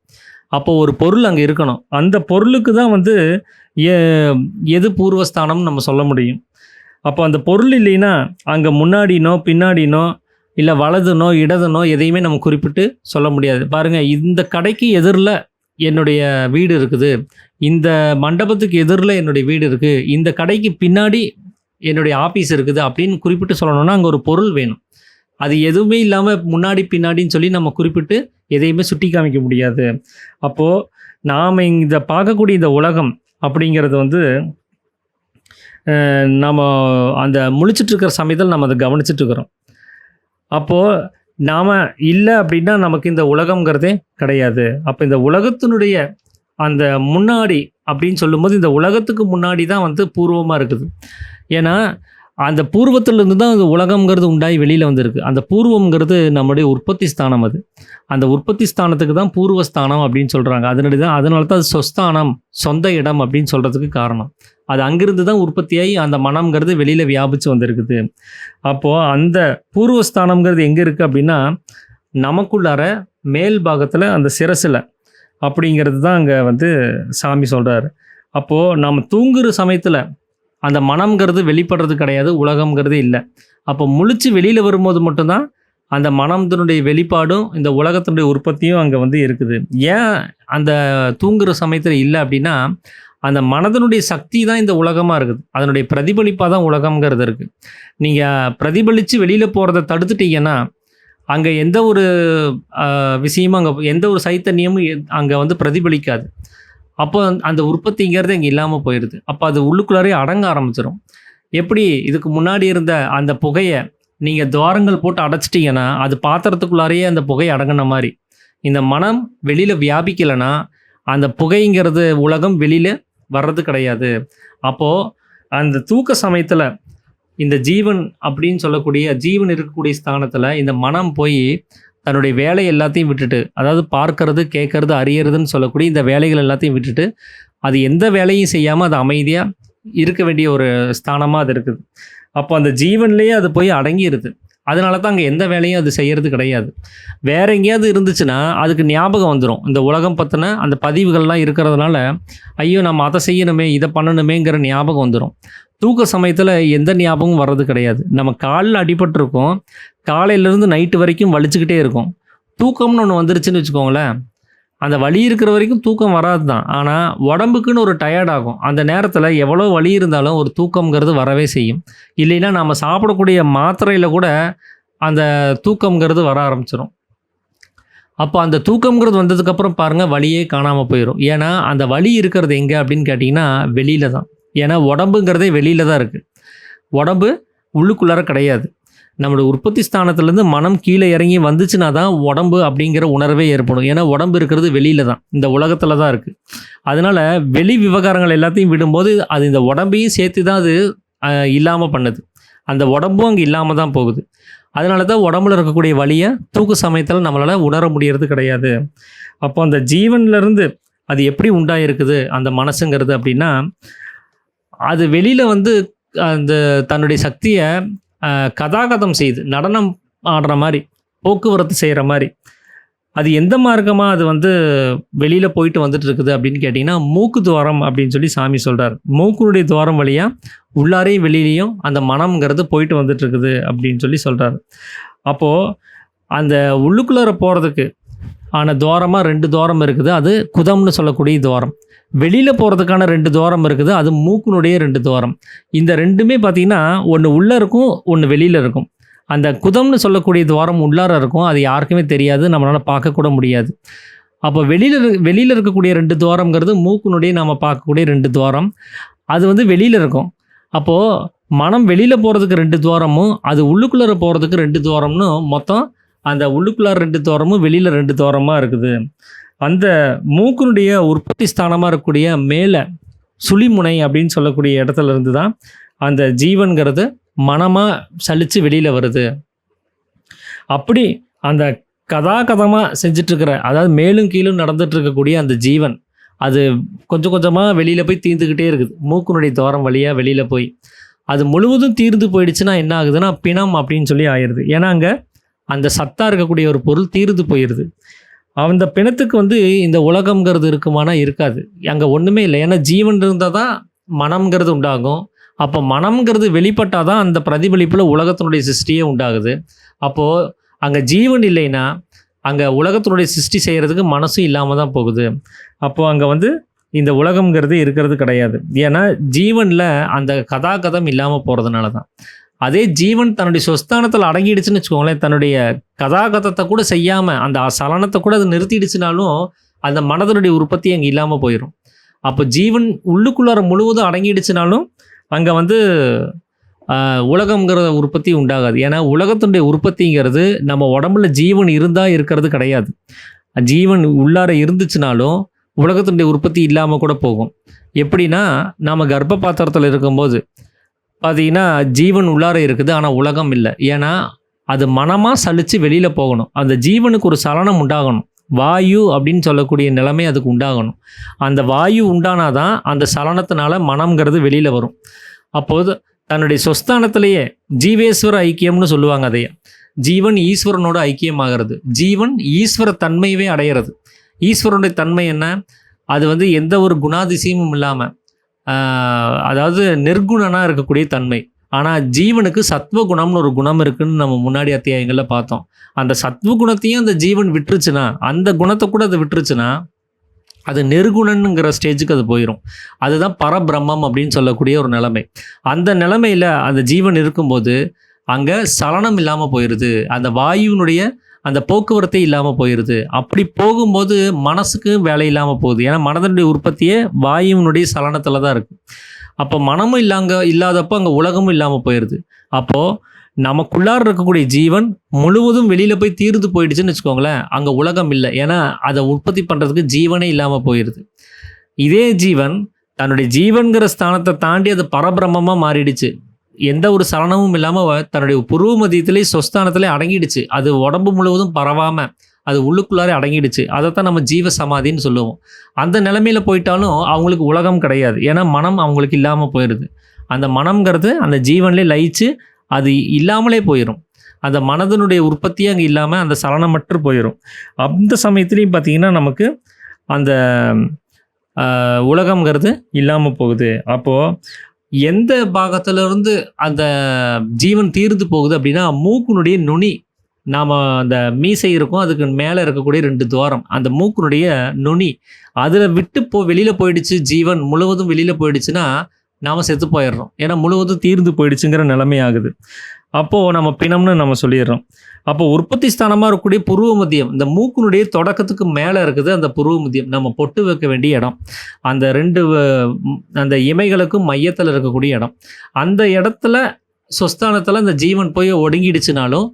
S1: அப்போது ஒரு பொருள் அங்கே இருக்கணும். அந்த பொருளுக்கு தான் வந்து எது பூர்வஸ்தானம்னு நம்ம சொல்ல முடியும். அப்போ அந்த பொருள் இல்லைன்னா அங்கே முன்னாடினோ பின்னாடினோ இல்லை வலதுனோ இடதுனோ எதையுமே நம்ம குறிப்பிட்டு சொல்ல முடியாது. பாருங்கள், இந்த கடைக்கு எதிரில் என்னுடைய வீடு இருக்குது, இந்த மண்டபத்துக்கு எதிரில் என்னுடைய வீடு இருக்குது, இந்த கடைக்கு பின்னாடி என்னுடைய ஆஃபீஸ் இருக்குது அப்படின்னு குறிப்பிட்டு சொல்லணும்னா அங்கே ஒரு பொருள் வேணும். அது எதுவுமே இல்லாமல் முன்னாடி பின்னாடின்னு சொல்லி நம்ம குறிப்பிட்டு எதையுமே சுட்டி காமிக்க முடியாது. அப்போது நாம் இதை பார்க்கக்கூடிய இந்த உலகம் அப்படிங்கிறது வந்து நம்ம அந்த முழிச்சிட்ருக்கிற சமயத்தில் நம்ம அதை கவனிச்சிட்ருக்கிறோம். அப்போது நாம் இல்லை அப்படின்னா நமக்கு இந்த உலகங்கிறதே கிடையாது. அப்போ இந்த உலகத்தினுடைய அந்த முன்னாடி அப்படின்னு சொல்லும்போது இந்த உலகத்துக்கு முன்னாடி தான் வந்து பூர்வமாக இருக்குது. ஏன்னா அந்த பூர்வத்திலேருந்து தான் அந்த உலகங்கிறது உண்டாகி வெளியில் வந்திருக்கு. அந்த பூர்வங்கிறது நம்முடைய உற்பத்தி ஸ்தானம். அது அந்த உற்பத்தி ஸ்தானத்துக்கு தான் பூர்வஸ்தானம் அப்படின்னு சொல்கிறாங்க. அதனால தான் அது சொஸ்தானம், சொந்த இடம் அப்படின்னு சொல்கிறதுக்கு காரணம். அது அங்கிருந்து தான் உற்பத்தியாகி அந்த மனம்ங்கிறது வெளியில் வியாபித்து வந்திருக்குது. அப்போது அந்த பூர்வஸ்தானம்ங்கிறது எங்கே இருக்குது அப்படின்னா நமக்குள்ளார மேல் பாகத்தில் அந்த சிரசில் அப்படிங்கிறது தான் அங்கே வந்து சாமி சொல்கிறார். அப்போது நம்ம தூங்குகிற சமயத்தில் அந்த மனம்ங்கிறது வெளிப்படுறது கிடையாது, உலகம்ங்கிறது இல்லை. அப்போ முழிச்சு வெளியில் வரும்போது மட்டும்தான் அந்த மனத்தினுடைய வெளிப்பாடும் இந்த உலகத்தினுடைய உற்பத்தியும் அங்கே வந்து இருக்குது. ஏன் அந்த தூங்குகிற சமயத்தில் இல்லை அப்படின்னா அந்த மனதனுடைய சக்தி தான் இந்த உலகமாக இருக்குது. அதனுடைய பிரதிபலிப்பாக தான் உலகம்ங்கிறது இருக்குது. நீங்கள் பிரதிபலித்து வெளியில் போகிறத தடுத்துட்டீங்கன்னா அங்கே எந்த ஒரு விஷயமும் அங்கே எந்த ஒரு சைத்தன்யமும் அங்கே வந்து பிரதிபலிக்காது. அப்போ அந்த உற்பத்திங்கிறது இங்கே இல்லாமல் போயிடுது. அப்போ அது உள்ளுக்குள்ளாரே அடங்க ஆரம்பிச்சிடும். எப்படி இதுக்கு முன்னாடி இருந்த அந்த புகையை நீங்கள் துவாரங்கள் போட்டு அடைச்சிட்டிங்கன்னா அது பாத்திரத்துக்குள்ளாரையே அந்த புகை அடங்கின மாதிரி இந்த மனம் வெளியில் வியாபிக்கலைன்னா அந்த புகைங்கிறது உலகம் வெளியில் வர்றது கிடையாது. அப்போது அந்த தூக்க சமயத்தில் இந்த ஜீவன் அப்படின்னு சொல்லக்கூடிய ஜீவன் இருக்கக்கூடிய ஸ்தானத்தில் இந்த மனம் போய் தன்னுடைய வேலை எல்லாத்தையும் விட்டுட்டு, அதாவது பார்க்கறது கேட்கறது அறியறதுன்னு சொல்லக்கூடிய இந்த வேலைகள் எல்லாத்தையும் விட்டுட்டு அது எந்த வேலையும் செய்யாமல் அது அமைதியாக இருக்க வேண்டிய ஒரு ஸ்தானமாக அது இருக்குது. அப்போ அந்த ஜீவன்லேயே அது போய் அடங்கிடுது. அதனால தான் அங்கே எந்த வேலையும் அது செய்கிறது கிடையாது. வேறு எங்கேயாவது இருந்துச்சுன்னா அதுக்கு ஞாபகம் வந்துடும். இந்த உலகம் பற்றின அந்த பதிவுகள்லாம் இருக்கிறதுனால ஐயோ நம்ம அதை செய்யணுமே இதை பண்ணணுமேங்கிற ஞாபகம் வந்துடும். தூக்க சமயத்தில் எந்த ஞாபகமும் வர்றது கிடையாது. நம்ம காலில் அடிபட்டிருக்கோம், காலையிலேருந்து நைட்டு வரைக்கும் வலிச்சுக்கிட்டே இருக்கும். தூக்கம்னு ஒன்று வந்துருச்சுன்னு வச்சுக்கோங்களேன், அந்த வலி இருக்கிற வரைக்கும் தூக்கம் வராது தான். ஆனால் உடம்புக்குன்னு ஒரு டயர்ட் ஆகும். அந்த நேரத்தில் எவ்வளோ வலி இருந்தாலும் ஒரு தூக்கம்ங்கிறது வரவே செய்யும். இல்லைன்னா நம்ம சாப்பிடக்கூடிய மாத்திரையில் கூட அந்த தூக்கம்ங்கிறது வர ஆரம்பிச்சிடும். அப்போ அந்த தூக்கம்ங்கிறது வந்ததுக்கப்புறம் பாருங்கள் வலியே காணாமல் போயிடும். ஏன்னா அந்த வலி இருக்கிறது எங்கே அப்படின்னு கேட்டிங்கன்னா வெளியில் தான். ஏன்னா உடம்புங்கிறதே வெளியில் தான் இருக்குது, உடம்பு உள்ளுக்குள்ளார கிடையாது. நம்மளோட உற்பத்தி ஸ்தானத்துலேருந்து மனம் கீழே இறங்கி வந்துச்சுன்னா தான் உடம்பு அப்படிங்கிற உணர்வே ஏற்படும். ஏன்னா உடம்பு இருக்கிறது வெளியில் தான், இந்த உலகத்தில் தான் இருக்குது. அதனால் வெளி விவகாரங்கள் எல்லாத்தையும் விடும்போது அது இந்த உடம்பையும் சேர்த்து தான் அது இல்லாமல் பண்ணுது. அந்த உடம்பும் அங்கே இல்லாமல் தான் போகுது. அதனால தான் உடம்புல இருக்கக்கூடிய வலியை தூக்க சமயத்தில் நம்மளால் உணர முடியறது கிடையாது. அப்போ அந்த ஜீவன்லேருந்து அது எப்படி உண்டாயிருக்குது அந்த மனசுங்கிறது அப்படின்னா அது வெளியில் வந்து அந்த தன்னுடைய சக்தியை கதாகதம் செய்து நடனம் ஆடுற மாதிரி, போக்குவரத்து செய்கிற மாதிரி, அது எந்த மார்க்கமாக அது வந்து வெளியில் போயிட்டு வந்துட்டு இருக்குது அப்படின்னு கேட்டிங்கன்னா, மூக்கு துவாரம் அப்படின்னு சொல்லி சாமி சொல்கிறார். மூக்குனுடைய துவாரம் வழியாக உள்ளாரையும் வெளியிலையும் அந்த மனம்ங்கிறது போயிட்டு வந்துட்டு இருக்குது அப்படின்னு சொல்லி சொல்கிறார். அப்போது அந்த உள்ளுக்குள்ளார போகிறதுக்கு ஆன துவாரமாக 2 துவாரம் இருக்குது. அது குதம்னு சொல்லக்கூடிய துவாரம். வெளியில் போகிறதுக்கான 2 துவாரம் இருக்குது. அது மூக்குனுடைய 2 துவாரம். இந்த ரெண்டுமே பார்த்திங்கன்னா ஒன்று உள்ளே இருக்கும், ஒன்று வெளியில் இருக்கும். அந்த குதம்னு சொல்லக்கூடிய துவாரம் உள்ளார இருக்கும். அது யாருக்குமே தெரியாது, நம்மளால் பார்க்கக்கூட முடியாது. அப்போ வெளியில் இருக்கக்கூடிய 2 துவாரங்கிறது மூக்குனுடைய நம்ம பார்க்கக்கூடிய 2 துவாரம். அது வந்து வெளியில் இருக்கும். அப்போது மனம் வெளியில் போகிறதுக்கு 2 துவாரமும், அது உள்ளுக்குள்ளார போகிறதுக்கு 2 துவாரம்னு மொத்தம் அந்த உள்ளுக்குள்ளார 2 துவாரமும் வெளியில் 2 துவாரமாக இருக்குது. அந்த மூக்கினுடைய உற்பத்தி ஸ்தானமாக இருக்கக்கூடிய மேலே சுழிமுனை அப்படின்னு சொல்லக்கூடிய இடத்துல இருந்து தான் அந்த ஜீவன்கிறது மனமாக சலித்து வெளியில் வருது. அப்படி அந்த கதாகதமாக செஞ்சிட்ருக்கிற, அதாவது மேலும் கீழும் நடந்துட்டு இருக்கக்கூடிய அந்த ஜீவன், அது கொஞ்சம் கொஞ்சமாக வெளியில் போய் தீர்ந்துக்கிட்டே இருக்குது. மூக்கினுடைய துவாரம் வழியாக வெளியில் போய் அது முழுவதும் தீர்ந்து போயிடுச்சுன்னா என்ன ஆகுதுன்னா பிணம் அப்படின்னு சொல்லி ஆயிடுது. ஏன்னா அங்கே அந்த சத்தாக இருக்கக்கூடிய ஒரு பொருள் தீர்ந்து போயிடுது. அந்த பிணத்துக்கு வந்து இந்த உலகம்ங்கிறது இருக்குமானா இருக்காது. அங்கே ஒன்றுமே இல்லை. ஏன்னா ஜீவன் இருந்தால் தான் மனம்ங்கிறது உண்டாகும். அப்போ மனம்ங்கிறது வெளிப்பட்டால் தான் அந்த பிரதிபலிப்பில் உலகத்தினுடைய சிருஷ்டியே உண்டாகுது. அப்போது அங்கே ஜீவன் இல்லைன்னா அங்கே உலகத்தினுடைய சிருஷ்டி செய்கிறதுக்கு மனசும் இல்லாமல் தான் போகுது. அப்போது அங்கே வந்து இந்த உலகம்ங்கிறது இருக்கிறது கிடையாது. ஏன்னா ஜீவனில் அந்த கதாகதம் இல்லாமல் போகிறதுனால தான். அதே ஜீவன் தன்னுடைய சொஸ்தானத்தில் அடங்கிடுச்சுன்னு வச்சுக்கோங்களேன், தன்னுடைய கதாகதத்தை கூட செய்யாமல் அந்த சலனத்தை கூட அது நிறுத்திடுச்சுனாலும் அந்த மனதனுடைய உற்பத்தி அங்கே இல்லாமல் போயிடும். அப்போ ஜீவன் உள்ளுக்குள்ளார முழுவதும் அடங்கிடுச்சுனாலும் அங்கே வந்து உலகம்ங்கிற உற்பத்தி உண்டாகாது. ஏன்னா உலகத்தினுடைய உற்பத்திங்கிறது நம்ம உடம்புல ஜீவன் இருந்தால் இருக்கிறது கிடையாது. ஜீவன் உள்ளார இருந்துச்சுனாலும் உலகத்தினுடைய உற்பத்தி இல்லாமல் கூட போகும். எப்படின்னா நம்ம கர்ப்ப பாத்திரத்தில் இருக்கும்போது பார்த்தீங்கன்னா ஜீவன் உள்ளார இருக்குது, ஆனால் உலகம் இல்லை. ஏன்னா அது மனமாக சலித்து வெளியில் போகணும். அந்த ஜீவனுக்கு ஒரு சலனம் உண்டாகணும். வாயு அப்படின்னு சொல்லக்கூடிய நிலைமை அதுக்கு உண்டாகணும். அந்த வாயு உண்டானாதான் அந்த சலனத்தினால மனம்ங்கிறது வெளியில் வரும். அப்போது தன்னுடைய சொஸ்தானத்திலேயே ஜீவேஸ்வர ஐக்கியம்னு சொல்லுவாங்க. அதையே ஜீவன் ஈஸ்வரனோட ஐக்கியமாகிறது. ஜீவன் ஈஸ்வர தன்மையவே அடையிறது. ஈஸ்வரனுடைய தன்மை என்ன? அது வந்து எந்த ஒரு குணாதிசயமும் இல்லாமல், அதாவது நிர்குணனாக இருக்கக்கூடிய தன்மை. ஆனால் ஜீவனுக்கு சத்வகுணம்னு ஒரு குணம் இருக்குதுன்னு நம்ம முன்னாடி அத்தியாயங்களில் பார்த்தோம். அந்த சத்வகுணத்தையும் அந்த ஜீவன் விட்டுருச்சுன்னா, அந்த குணத்தை கூட அது விட்டுருச்சுன்னா அது நிர்குணனுங்கிற ஸ்டேஜுக்கு அது போயிடும். அதுதான் பரபிரம்மம் அப்படின்னு சொல்லக்கூடிய ஒரு நிலைமை. அந்த நிலைமையில் அந்த ஜீவன் இருக்கும்போது அங்கே சலனம் இல்லாமல் போயிடுது. அந்த வாயுவினுடைய அந்த போக்குவரத்தே இல்லாமல் போயிடுது. அப்படி போகும்போது மனசுக்கு வேலை இல்லாமல் போகுது. ஏன்னா மனதனுடைய உற்பத்தியே வாயுவினுடைய சலனத்தில் தான் இருக்குது. அப்போ மனமும் இல்லாதப்போ அங்கே உலகமும் இல்லாமல் போயிடுது. அப்போது நமக்குள்ளார இருக்கக்கூடிய ஜீவன் முழுவதும் வெளியில் போய் தீர்ந்து போயிடுச்சுன்னு வச்சுக்கோங்களேன், அங்கே உலகம் இல்லை. ஏன்னா அதை உற்பத்தி பண்ணுறதுக்கு ஜீவனே இல்லாமல் போயிடுது. இதே ஜீவன் தன்னுடைய ஜீவன்கிற ஸ்தானத்தை தாண்டி அது பரபிரம்மமாக மாறிடுச்சு. எந்த ஒரு சலனமும் இல்லாமல் தன்னுடைய புருவ மத்தியத்திலே சொஸ்தானத்திலே அடங்கிடுச்சு. அது உடம்பு முழுவதும் பரவாமல் அது உள்ளுக்குள்ளாரே அடங்கிடுச்சு. அதைத்தான் நம்ம ஜீவ சமாதின்னு சொல்லுவோம். அந்த நிலைமையில் போயிட்டாலும் அவங்களுக்கு உலகம் கிடையாது. ஏன்னா மனம் அவங்களுக்கு இல்லாமல் போயிடுது. அந்த மனம்ங்கிறது அந்த ஜீவன்லேயே லயிச்சு அது இல்லாமலே போயிடும். அந்த மனதனுடைய உற்பத்தியே அங்கே இல்லாமல் அந்த சலனமற்று போயிடும். அந்த சமயத்துலேயும் பார்த்திங்கன்னா நமக்கு அந்த உலகம்ங்கிறது இல்லாமல் போகுது. அப்போது எந்த பாகத்திலிருந்து அந்த ஜீவன் தீர்ந்து போகுது அப்படின்னா, மூக்குனுடைய நுனி, நாம் அந்த மீசை இருக்கும், அதுக்கு மேலே இருக்கக்கூடிய 2 துவாரம், அந்த மூக்குனுடைய நுனி அதில் விட்டு வெளியில் போயிடுச்சு. ஜீவன் முழுவதும் வெளியில் போயிடுச்சுன்னா நாம் செத்து போயிடுறோம். ஏன்னா முழுவதும் தீர்ந்து போயிடுச்சுங்கிற நிலைமை ஆகுது. அப்போது நம்ம பிணம்னு நம்ம சொல்லிடுறோம். அப்போ உற்பத்தி ஸ்தானமாக இருக்கக்கூடிய புருவ மத்தியம், இந்த மூக்குனுடைய தொடக்கத்துக்கு மேலே இருக்குது அந்த புருவ மத்தியம், நம்ம பொட்டு வைக்க வேண்டிய இடம். அந்த 2 அந்த இமைகளுக்கும் மையத்தில் இருக்கக்கூடிய இடம். அந்த இடத்துல சொஸ்தானத்தில் அந்த ஜீவன் போய் ஒடுங்கிடுச்சுனாலும்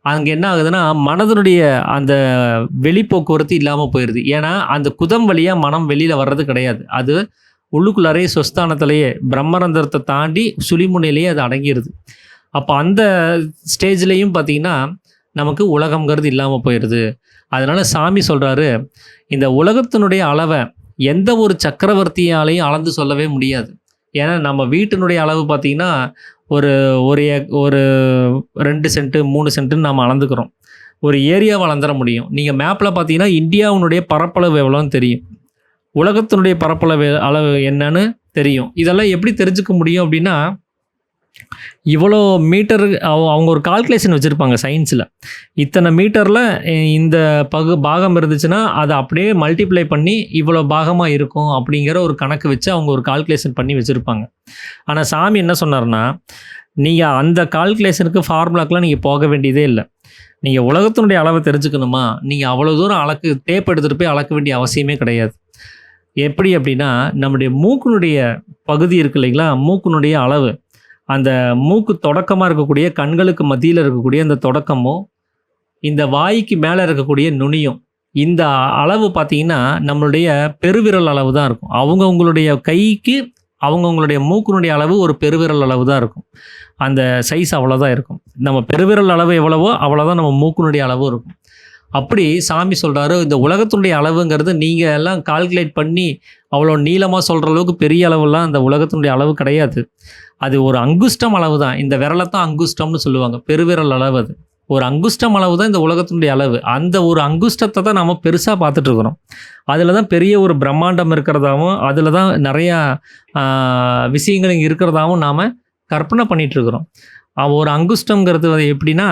S1: அங்கே என்ன ஆகுதுன்னா மனதனுடைய அந்த வெளிப்போக்குவரத்து இல்லாமல் போயிடுது. ஏன்னா அந்த குதம் வழியாக மனம் வெளியில் வர்றது கிடையாது. அது உள்ளுக்குள்ளாரே சொஸ்தானத்திலேயே பிரம்மரந்திரத்தை தாண்டி சுழிமுனையிலேயே அது அடங்கிடுது. அப்போ அந்த ஸ்டேஜ்லேயும் பார்த்திங்கன்னா நமக்கு உலகம்ங்கிறது இல்லாமல் போயிடுது. அதனால் சாமி சொல்கிறாரு, இந்த உலகத்தினுடைய அளவை எந்த ஒரு சக்கரவர்த்தியாலையும் அளந்து சொல்லவே முடியாது. ஏன்னா நம்ம வீட்டினுடைய அளவு பார்த்திங்கன்னா ஒரு ஒரு 2 சென்ட்டு 3 சென்ட்டுன்னு நம்ம அளந்துக்கிறோம். ஒரு ஏரியாவை அளந்துட முடியும். நீங்கள் மேப்பில் பார்த்தீங்கன்னா இந்தியாவினுடைய பரப்பளவு எவ்வளோன்னு தெரியும். உலகத்தினுடைய பரப்பளவு அளவு என்னன்னு தெரியும். இதெல்லாம் எப்படி தெரிஞ்சுக்க முடியும் அப்படின்னா, இவ்வளோ மீட்டர் அவங்க ஒரு கால்குலேஷன் வச்சுருப்பாங்க சயின்ஸில். இத்தனை மீட்டரில் இந்த பாகம் இருந்துச்சுன்னா அதை அப்படியே மல்டிப்ளை பண்ணி இவ்வளோ பாகமாக இருக்கும் அப்படிங்கிற ஒரு கணக்கு வச்சு அவங்க ஒரு கால்குலேஷன் பண்ணி வச்சுருப்பாங்க. ஆனால் சாமி என்ன சொன்னார்னா, நீங்கள் அந்த கால்குலேஷனுக்கு ஃபார்முலாக்கெலாம் நீங்கள் போக வேண்டியதே இல்லை. நீங்கள் உலகத்தினுடைய அளவை தெரிஞ்சுக்கணுமா, நீங்கள் அவ்வளோ தூரம் டேப் எடுத்துகிட்டு போய் அளக்க வேண்டிய அவசியமே கிடையாது. எப்படி அப்படின்னா, நம்முடைய மூக்கினுடைய பகுதி இருக்கு இல்லைங்களா, மூக்கினுடைய அளவு, அந்த மூக்கு தொடக்கமாக இருக்கக்கூடிய கண்களுக்கு மத்தியில் இருக்கக்கூடிய அந்த தொடக்கமும் இந்த வாய்க்கு மேலே இருக்கக்கூடிய நுனியும், இந்த அளவு பார்த்திங்கன்னா நம்மளுடைய பெருவிரல் அளவு தான் இருக்கும். அவங்கவுங்களுடைய கைக்கு அவங்கவுங்களுடைய மூக்கினுடைய அளவு ஒரு பெருவிரல் அளவு தான் இருக்கும். அந்த சைஸ் அவ்வளோதான் இருக்கும். நம்ம பெருவிரல் அளவு எவ்வளவோ அவ்வளோதான் நம்ம மூக்கினுடைய அளவும் இருக்கும். அப்படி சாமி சொல்கிறாரு, இந்த உலகத்தினுடைய அளவுங்கிறது நீங்கள் எல்லாம் கால்குலேட் பண்ணி அவ்வளோ நீளமாக சொல்கிற அளவுக்கு பெரிய அளவுலாம் அந்த உலகத்தினுடைய அளவு கிடையாது. அது ஒரு அங்குஷ்டம் அளவு தான். இந்த விரலை தான் அங்குஷ்டம்னு சொல்லுவாங்க, பெருவிரல் அளவு. அது ஒரு அங்குஷ்டம் அளவு தான் இந்த உலகத்தினுடைய அளவு. அந்த ஒரு அங்குஷ்டத்தை தான் நம்ம பெருசாக பார்த்துட்ருக்குறோம். அதில் தான் பெரிய ஒரு பிரம்மாண்டம் இருக்கிறதாகவும் அதில் தான் நிறையா விஷயங்கள் இங்கே இருக்கிறதாகவும் நாம் கற்பனை பண்ணிகிட்ருக்குறோம். ஒரு அங்குஷ்டங்கிறது எப்படின்னா,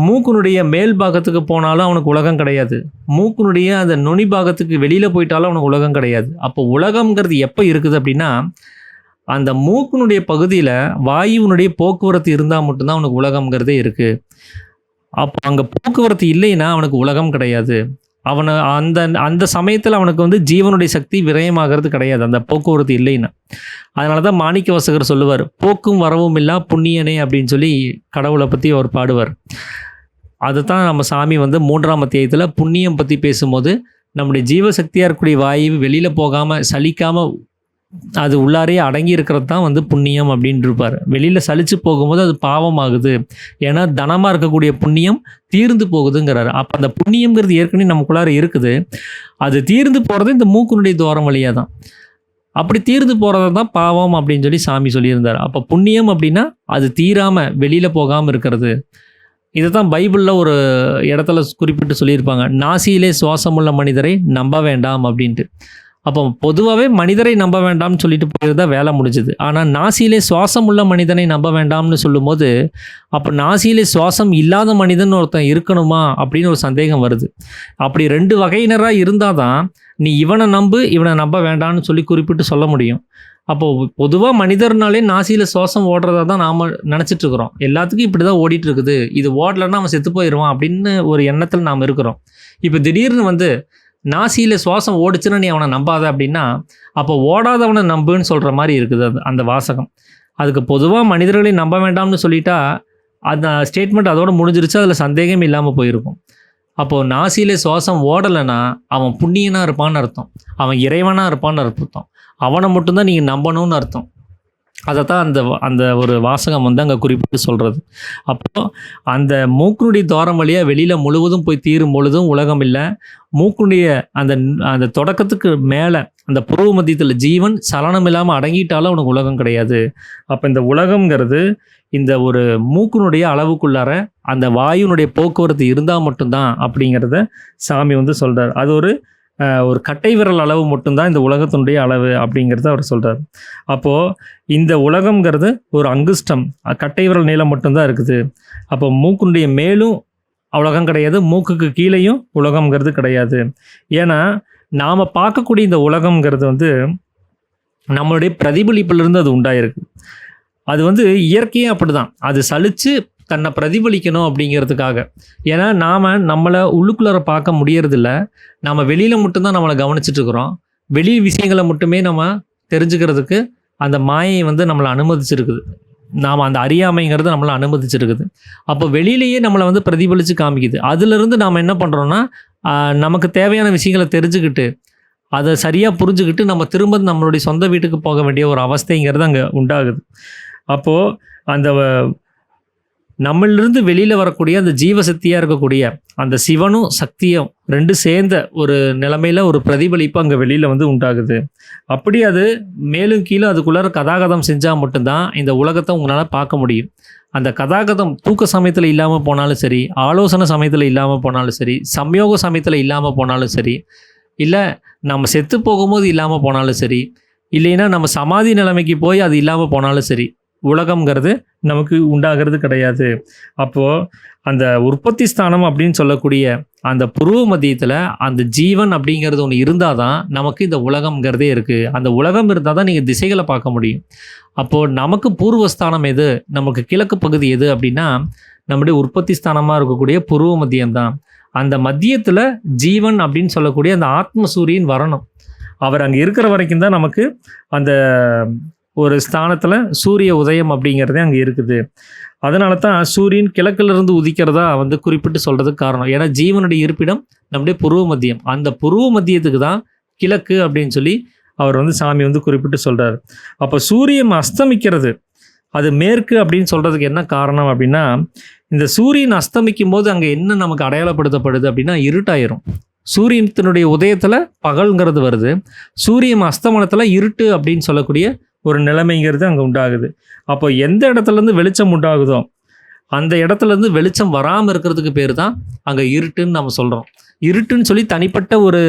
S1: மூக்கினுடைய மேல் பாகத்துக்கு போனாலும் அவனுக்கு உலகம் கிடையாது, மூக்கினுடைய அந்த நுனி பாகத்துக்கு வெளியில் போயிட்டாலும் அவனுக்கு உலகம் கிடையாது. அப்போ உலகம்ங்கிறது எப்போ இருக்குது அப்படின்னா, அந்த மூக்கினுடைய பகுதியில் வாயுவினுடைய போக்குவரத்து இருந்தால் மட்டும்தான் அவனுக்கு உலகம்ங்கிறதே இருக்குது. அப்போ அங்கே போக்குவரத்து இல்லைன்னா அவனுக்கு உலகம் கிடையாது. அவனை அந்த சமயத்தில் அவனுக்கு ஜீவனுடைய சக்தி விரயமாகிறது கிடையாது, அந்த போக்குவரத்து இல்லைன்னா. அதனால தான் மாணிக்க வாசகர் சொல்லுவார், போக்கும் வரவும் இல்லா புண்ணியனே அப்படின்னு சொல்லி கடவுளை பற்றி அவர் பாடுவார். அதுதான் நம்ம சாமி 3ஆம் அத்தியாயத்தில் புண்ணியம் பற்றி பேசும்போது, நம்முடைய ஜீவசக்தியாக இருக்கக்கூடிய வாயு வெளியில் போகாமல் சலிக்காமல் அது உள்ளாரே அடங்கி இருக்கிறது தான் புண்ணியம் அப்படின்னு இருப்பார். வெளியில் சலித்து போகும்போது அது பாவமாகுது, ஏன்னா தனமாக இருக்கக்கூடிய புண்ணியம் தீர்ந்து போகுதுங்கிறாரு. அப்போ அந்த புண்ணியங்கிறது ஏற்கனவே நமக்குள்ளார இருக்குது, அது தீர்ந்து போகிறது இந்த மூக்கினுடைய துவாரம் வழியாக தான். அப்படி தீர்ந்து போகிறது தான் பாவம் அப்படின்னு சொல்லி சாமி சொல்லியிருந்தார். அப்போ புண்ணியம் அப்படின்னா அது தீராமல் வெளியில் போகாமல் இருக்கிறது. இதை தான் பைபிளில் ஒரு இடத்துல குறிப்பிட்டு சொல்லியிருப்பாங்க, நாசியிலே சுவாசமுள்ள மனிதரை நம்ப வேண்டாம் அப்படின்ட்டு. அப்போ பொதுவாகவே மனிதரை நம்ப வேண்டாம்னு சொல்லிட்டு போயிருந்தா வேலை முடிஞ்சுது. ஆனால் நாசியிலே சுவாசம் உள்ள மனிதனை நம்ப வேண்டாம்னு சொல்லும்போது, அப்போ நாசியிலே சுவாசம் இல்லாத மனிதன் ஒருத்தன் இருக்கணுமா அப்படின்னு ஒரு சந்தேகம் வருது. அப்படி 2 வகையினராக இருந்தால் தான் நீ இவனை நம்பு இவனை நம்ப வேண்டாம்னு சொல்லி குறிப்பிட்டு சொல்ல முடியும். அப்போது பொதுவாக மனிதர்னாலே நாசியில் சுவாசம் ஓடுறதா தான் நாம் நினச்சிட்ருக்குறோம். எல்லாத்துக்கும் இப்படி தான் ஓடிட்டுருக்குது, இது ஓடலைன்னா அவன் செத்து போயிடுவான் அப்படின்னு ஒரு எண்ணத்தில் நாம் இருக்கிறோம். இப்போ திடீர்னு நாசியில் சுவாசம் ஓடிச்சுன்னா நீ அவனை நம்பாத அப்படின்னா, அப்போ ஓடாதவனை நம்புன்னு சொல்கிற மாதிரி இருக்குது அந்த வாசகம். அதுக்கு பொதுவாக மனிதர்களை நம்ப வேண்டாம்னு சொல்லிட்டா அந்த ஸ்டேட்மெண்ட் அதோடு முடிஞ்சிருச்சு, அதில் சந்தேகம் இல்லாமல் போயிருக்கும். அப்போது நாசியிலே சுவாசம் ஓடலைன்னா அவன் புண்ணியனாக இருப்பான்னு அர்த்தம், அவன் இறைவனாக இருப்பான்னு அர்த்தம், அவனை மட்டும்தான் நீங்கள் நம்பணும்னு அர்த்தம். அதை தான் அந்த ஒரு வாசகம் அங்கே குறிப்பிட்டு சொல்கிறது. அப்போது அந்த மூக்கினுடைய துவாரம் வழியாக வெளியில் முழுவதும் போய் தீரும் பொழுதும் உலகம் இல்லை. மூக்கினுடைய அந்த தொடக்கத்துக்கு மேலே அந்த புருவ மத்தியத்தில் ஜீவன் சலனம் இல்லாமல் அடங்கிட்டாலும் அவனுக்கு உலகம் கிடையாது. அப்போ இந்த உலகம்ங்கிறது இந்த ஒரு மூக்கினுடைய அளவுக்குள்ளார அந்த வாயுனுடைய போக்குவரத்து இருந்தால் மட்டும்தான் அப்படிங்கிறத சாமி சொல்கிறார். அது ஒரு கட்டை விரல் அளவு மட்டும்தான் இந்த உலகத்தினுடைய அளவு அப்படிங்கிறத அவர் சொல்கிறார். அப்போது இந்த உலகம்ங்கிறது ஒரு அங்குஷ்டம், கட்டை விரல் நீளம் மட்டும்தான் இருக்குது. அப்போ மூக்குனுடைய மேலும் உலகம் கிடையாது, மூக்குக்கு கீழேயும் உலகம்ங்கிறது கிடையாது. ஏன்னா நாம் பார்க்கக்கூடிய இந்த உலகம்ங்கிறது நம்மளுடைய பிரதிபலிப்பிலிருந்து அது உண்டாயிருக்கு. அது இயற்கையே அப்படி தான், அது சலித்து தன்னை பிரதிபலிக்கணும் அப்படிங்கிறதுக்காக. ஏன்னா நம்மளை உள்ளுக்குள்ளார பார்க்க முடியறதில்ல, நம்ம வெளியில் மட்டும்தான் நம்மளை கவனிச்சிட்ருக்குறோம். வெளி விஷயங்களை மட்டுமே நம்ம தெரிஞ்சுக்கிறதுக்கு அந்த மாயை நம்மளை அனுமதிச்சிருக்குது, நாம் அந்த அறியாமைங்கிறது நம்மளை அனுமதிச்சிருக்குது. அப்போ வெளியிலேயே நம்மளை பிரதிபலித்து காமிக்குது. அதிலிருந்து நாம் என்ன பண்ணுறோன்னா, நமக்கு தேவையான விஷயங்களை தெரிஞ்சுக்கிட்டு அதை சரியாக புரிஞ்சுக்கிட்டு நம்ம திரும்ப நம்மளுடைய சொந்த வீட்டுக்கு போக வேண்டிய ஒரு அவஸ்தைங்கிறது அங்கே உண்டாகுது. அப்போது அந்த நம்மளிருந்து வெளியில் வரக்கூடிய அந்த ஜீவசக்தியாக இருக்கக்கூடிய அந்த சிவனும் சக்தியும் ரெண்டு சேர்ந்த ஒரு நிலைமையில் ஒரு பிரதிபலிப்பு அங்கே வெளியில் வந்து உண்டாகுது. அப்படி அது மேலும் கீழே அதுக்குள்ளார கதாகதம் செஞ்சால் மட்டும்தான் இந்த உலகத்தை உங்களால் பார்க்க முடியும். அந்த கதாகதம் தூக்க சமயத்தில் இல்லாமல் போனாலும் சரி, ஆலோசனை சமயத்தில் இல்லாமல் போனாலும் சரி, சம்யோக சமயத்தில் இல்லாமல் போனாலும் சரி, இல்லை நம்ம செத்து போகும்போது இல்லாமல் போனாலும் சரி, இல்லைன்னா நம்ம சமாதி நிலைமைக்கு போய் அது இல்லாமல் போனாலும் சரி, உலகம்ங்கிறது நமக்கு உண்டாகிறது கிடையாது. அப்போது அந்த உற்பத்தி ஸ்தானம் அப்படின்னு சொல்லக்கூடிய அந்த புருவ மத்தியத்தில் அந்த ஜீவன் அப்படிங்கிறது ஒன்று இருந்தால் தான் நமக்கு இந்த உலகம்ங்கிறதே இருக்குது. அந்த உலகம் இருந்தால் தான் நீங்கள் திசைகளை பார்க்க முடியும். அப்போது நமக்கு பூர்வஸ்தானம் எது, நமக்கு கிழக்கு பகுதி எது அப்படின்னா நம்முடைய உற்பத்தி ஸ்தானமாக இருக்கக்கூடிய புருவ மத்தியம்தான். அந்த மத்தியத்தில் ஜீவன் அப்படின்னு சொல்லக்கூடிய அந்த ஆத்ம சூரியன் வரணும். அவர் அங்கே இருக்கிற வரைக்கும் தான் நமக்கு அந்த ஒரு ஸ்தானத்தில் சூரிய உதயம் அப்படிங்கிறதே அங்கே இருக்குது. அதனால தான் சூரியன் கிழக்கிலிருந்து உதிக்கிறதா வந்து குறிப்பிட்டு சொல்கிறதுக்கு காரணம். ஏன்னா ஜீவனுடைய இருப்பிடம் நம்முடைய புருவ மத்தியம். அந்த புருவ மத்தியத்துக்கு தான் கிழக்கு அப்படின்னு சொல்லி அவர் வந்து சாமி வந்து குறிப்பிட்டு சொல்கிறார். அப்போ சூரியன் அஸ்தமிக்கிறது அது மேற்கு அப்படின்னு சொல்கிறதுக்கு என்ன காரணம் அப்படின்னா, இந்த சூரியன் அஸ்தமிக்கும் போது அங்கே என்ன நமக்கு அடையாளப்படுத்தப்படுது அப்படின்னா இருட்டாயிரும். சூரியத்தினுடைய உதயத்தில் பகல்ங்கிறது வருது, சூரியன் அஸ்தமனத்தில் இருட்டு அப்படின்னு சொல்லக்கூடிய ஒரு நிலைமைங்கிறது அங்கே உண்டாகுது. அப்போ எந்த இடத்துலேருந்து வெளிச்சம் உண்டாகுதோ அந்த இடத்துலேருந்து வெளிச்சம் வராமல் இருக்கிறதுக்கு பேர் தான் அங்கே இருட்டுன்னு நம்ம சொல்கிறோம். இருட்டுன்னு சொல்லி தனிப்பட்ட ஒரு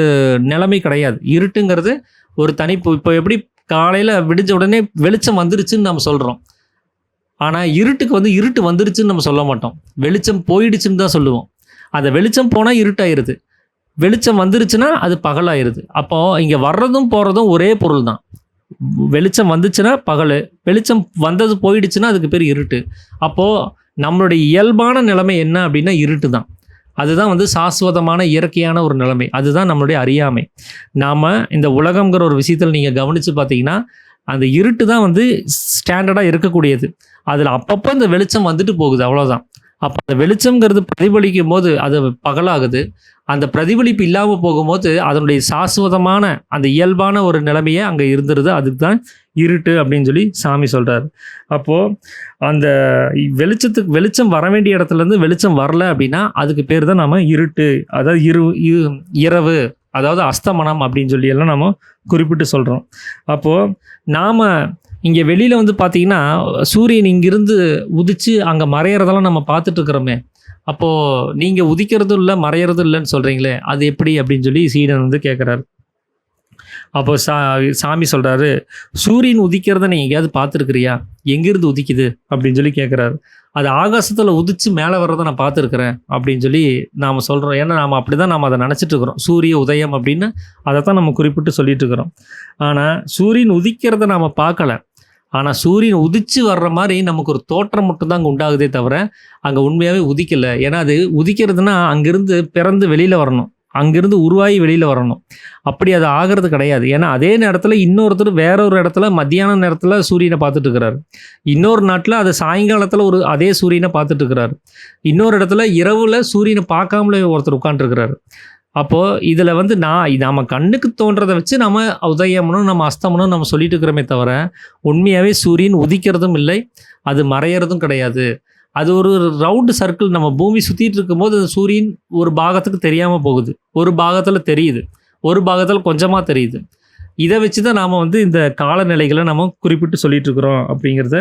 S1: நிலைமை கிடையாது. இருட்டுங்கிறது ஒரு இப்போ எப்படி காலையில் விடிஞ்ச உடனே வெளிச்சம் வந்துருச்சுன்னு நம்ம சொல்கிறோம். ஆனால் இருட்டுக்கு வந்து இருட்டு வந்துருச்சுன்னு நம்ம சொல்ல மாட்டோம், வெளிச்சம் போயிடுச்சுன்னு தான் சொல்லுவோம். அந்த வெளிச்சம் போனால் இருட்டாயிருது, வெளிச்சம் வந்துருச்சுன்னா அது பகலாயிருது. அப்போது இங்கே வர்றதும் போகிறதும் ஒரே பொருள் தான். வெளிச்சம் வந்துச்சுன்னா பகல், வெளிச்சம் வந்தது போயிடுச்சுன்னா அதுக்கு பேர் இருட்டு. அப்போது நம்மளுடைய இயல்பான நிலைமை என்ன அப்படின்னா இருட்டு தான். அதுதான் வந்து சாஸ்வதமான இயற்கையான ஒரு நிலைமை. அதுதான் நம்மளுடைய அறியாமை. நாம் இந்த உலகங்கிற ஒரு விஷயத்தில் நீங்கள் கவனித்து பார்த்தீங்கன்னா அந்த இருட்டு தான் வந்து ஸ்டாண்டர்டாக இருக்கக்கூடியது. அதில் அப்பப்போ இந்த வெளிச்சம் வந்துட்டு போகுது, அவ்வளோதான். அப்போ அந்த வெளிச்சம்ங்கிறது பிரதிபலிக்கும் போது அது பகலாகுது. அந்த பிரதிபலிப்பு இல்லாமல் போகும்போது அதனுடைய சாஸ்வதமான அந்த இயல்பான ஒரு நிலைமையை அங்கே இருந்துருது. அதுக்கு தான் இருட்டு அப்படின்னு சொல்லி சாமி சொல்கிறார். அப்போது அந்த வெளிச்சம் வர வேண்டிய இடத்துலேருந்து வெளிச்சம் வரல அப்படின்னா அதுக்கு பேர் தான் நம்ம இருட்டு, அதாவது இரவு, அதாவது அஸ்தமனம் அப்படின்னு சொல்லி எல்லாம் நம்ம குறிப்பிட்டு சொல்கிறோம். அப்போது நாம் இங்கே வெளியில் வந்து பார்த்திங்கன்னா சூரியன் இங்கிருந்து உதித்து அங்கே மறையிறதெல்லாம் நம்ம பார்த்துட்ருக்குறோமே. அப்போது நீங்கள் உதிக்கிறதும் இல்லை மறையிறதும் இல்லைன்னு சொல்கிறீங்களே, அது எப்படி அப்படின்னு சொல்லி சீடன் வந்து கேட்குறாரு. அப்போ சாமி சொல்கிறாரு, சூரியன் உதிக்கிறத நீ எங்கேயாவது பார்த்துருக்குறியா, எங்கேருந்து உதிக்குது அப்படின்னு சொல்லி கேட்குறாரு. அது ஆகாசத்தில் உதித்து மேலே வர்றதை நான் பார்த்துருக்குறேன் அப்படின்னு சொல்லி நாம் சொல்கிறோம். ஏன்னா நாம் அப்படி தான் நாம் அதை நினச்சிட்டு இருக்கிறோம். சூரிய உதயம் அப்படின்னு அதை தான் நம்ம குறிப்பிட்டு சொல்லிட்டு இருக்கிறோம். ஆனால் சூரியன் உதிக்கிறத நாம் பார்க்கல. ஆனால் சூரியன் உதித்து வர்ற மாதிரி நமக்கு ஒரு தோற்றம் மட்டும்தான் அங்கே உண்டாகுதே தவிர அங்கே உண்மையாகவே உதிக்கலை. ஏன்னா அது உதிக்கிறதுனா அங்கேருந்து பிறந்து வெளியில் வரணும், அங்கேருந்து உருவாகி வெளியில் வரணும். அப்படி அது ஆகிறது கிடையாது. ஏன்னா அதே நேரத்தில் இன்னொருத்தர் வேற ஒரு இடத்துல மத்தியான நேரத்தில் சூரியனை பார்த்துட்டு இருக்கிறாரு, இன்னொரு நாட்டில் அது சாயங்காலத்தில் ஒரு அதே சூரியனை பார்த்துட்டு இருக்கிறாரு, இன்னொரு இடத்துல இரவில் சூரியனை பார்க்காமலே ஒருத்தர் உட்காந்துருக்கிறாரு. அப்போது இதில் வந்து நம்ம கண்ணுக்கு தோன்றதை வச்சு நம்ம உதயம்னும் நம்ம அஸ்தமனும் நம்ம சொல்லிட்டு இருக்கிறோமே தவிர உண்மையாகவே சூரியன் உதிக்கிறதும் இல்லை, அது மறையிறதும் கிடையாது. அது ஒரு ரவுண்டு சர்க்கிள். நம்ம பூமி சுற்றிட்டு இருக்கும்போது அந்த சூரியன் ஒரு பாகத்துக்கு தெரியாமல் போகுது, ஒரு பாகத்தில் தெரியுது, ஒரு பாகத்தில் கொஞ்சமாக தெரியுது. இதை வச்சு தான் நாம் வந்து இந்த காலநிலைகளை நம்ம குறிப்பிட்டு சொல்லிட்டு இருக்கிறோம் அப்படிங்கிறத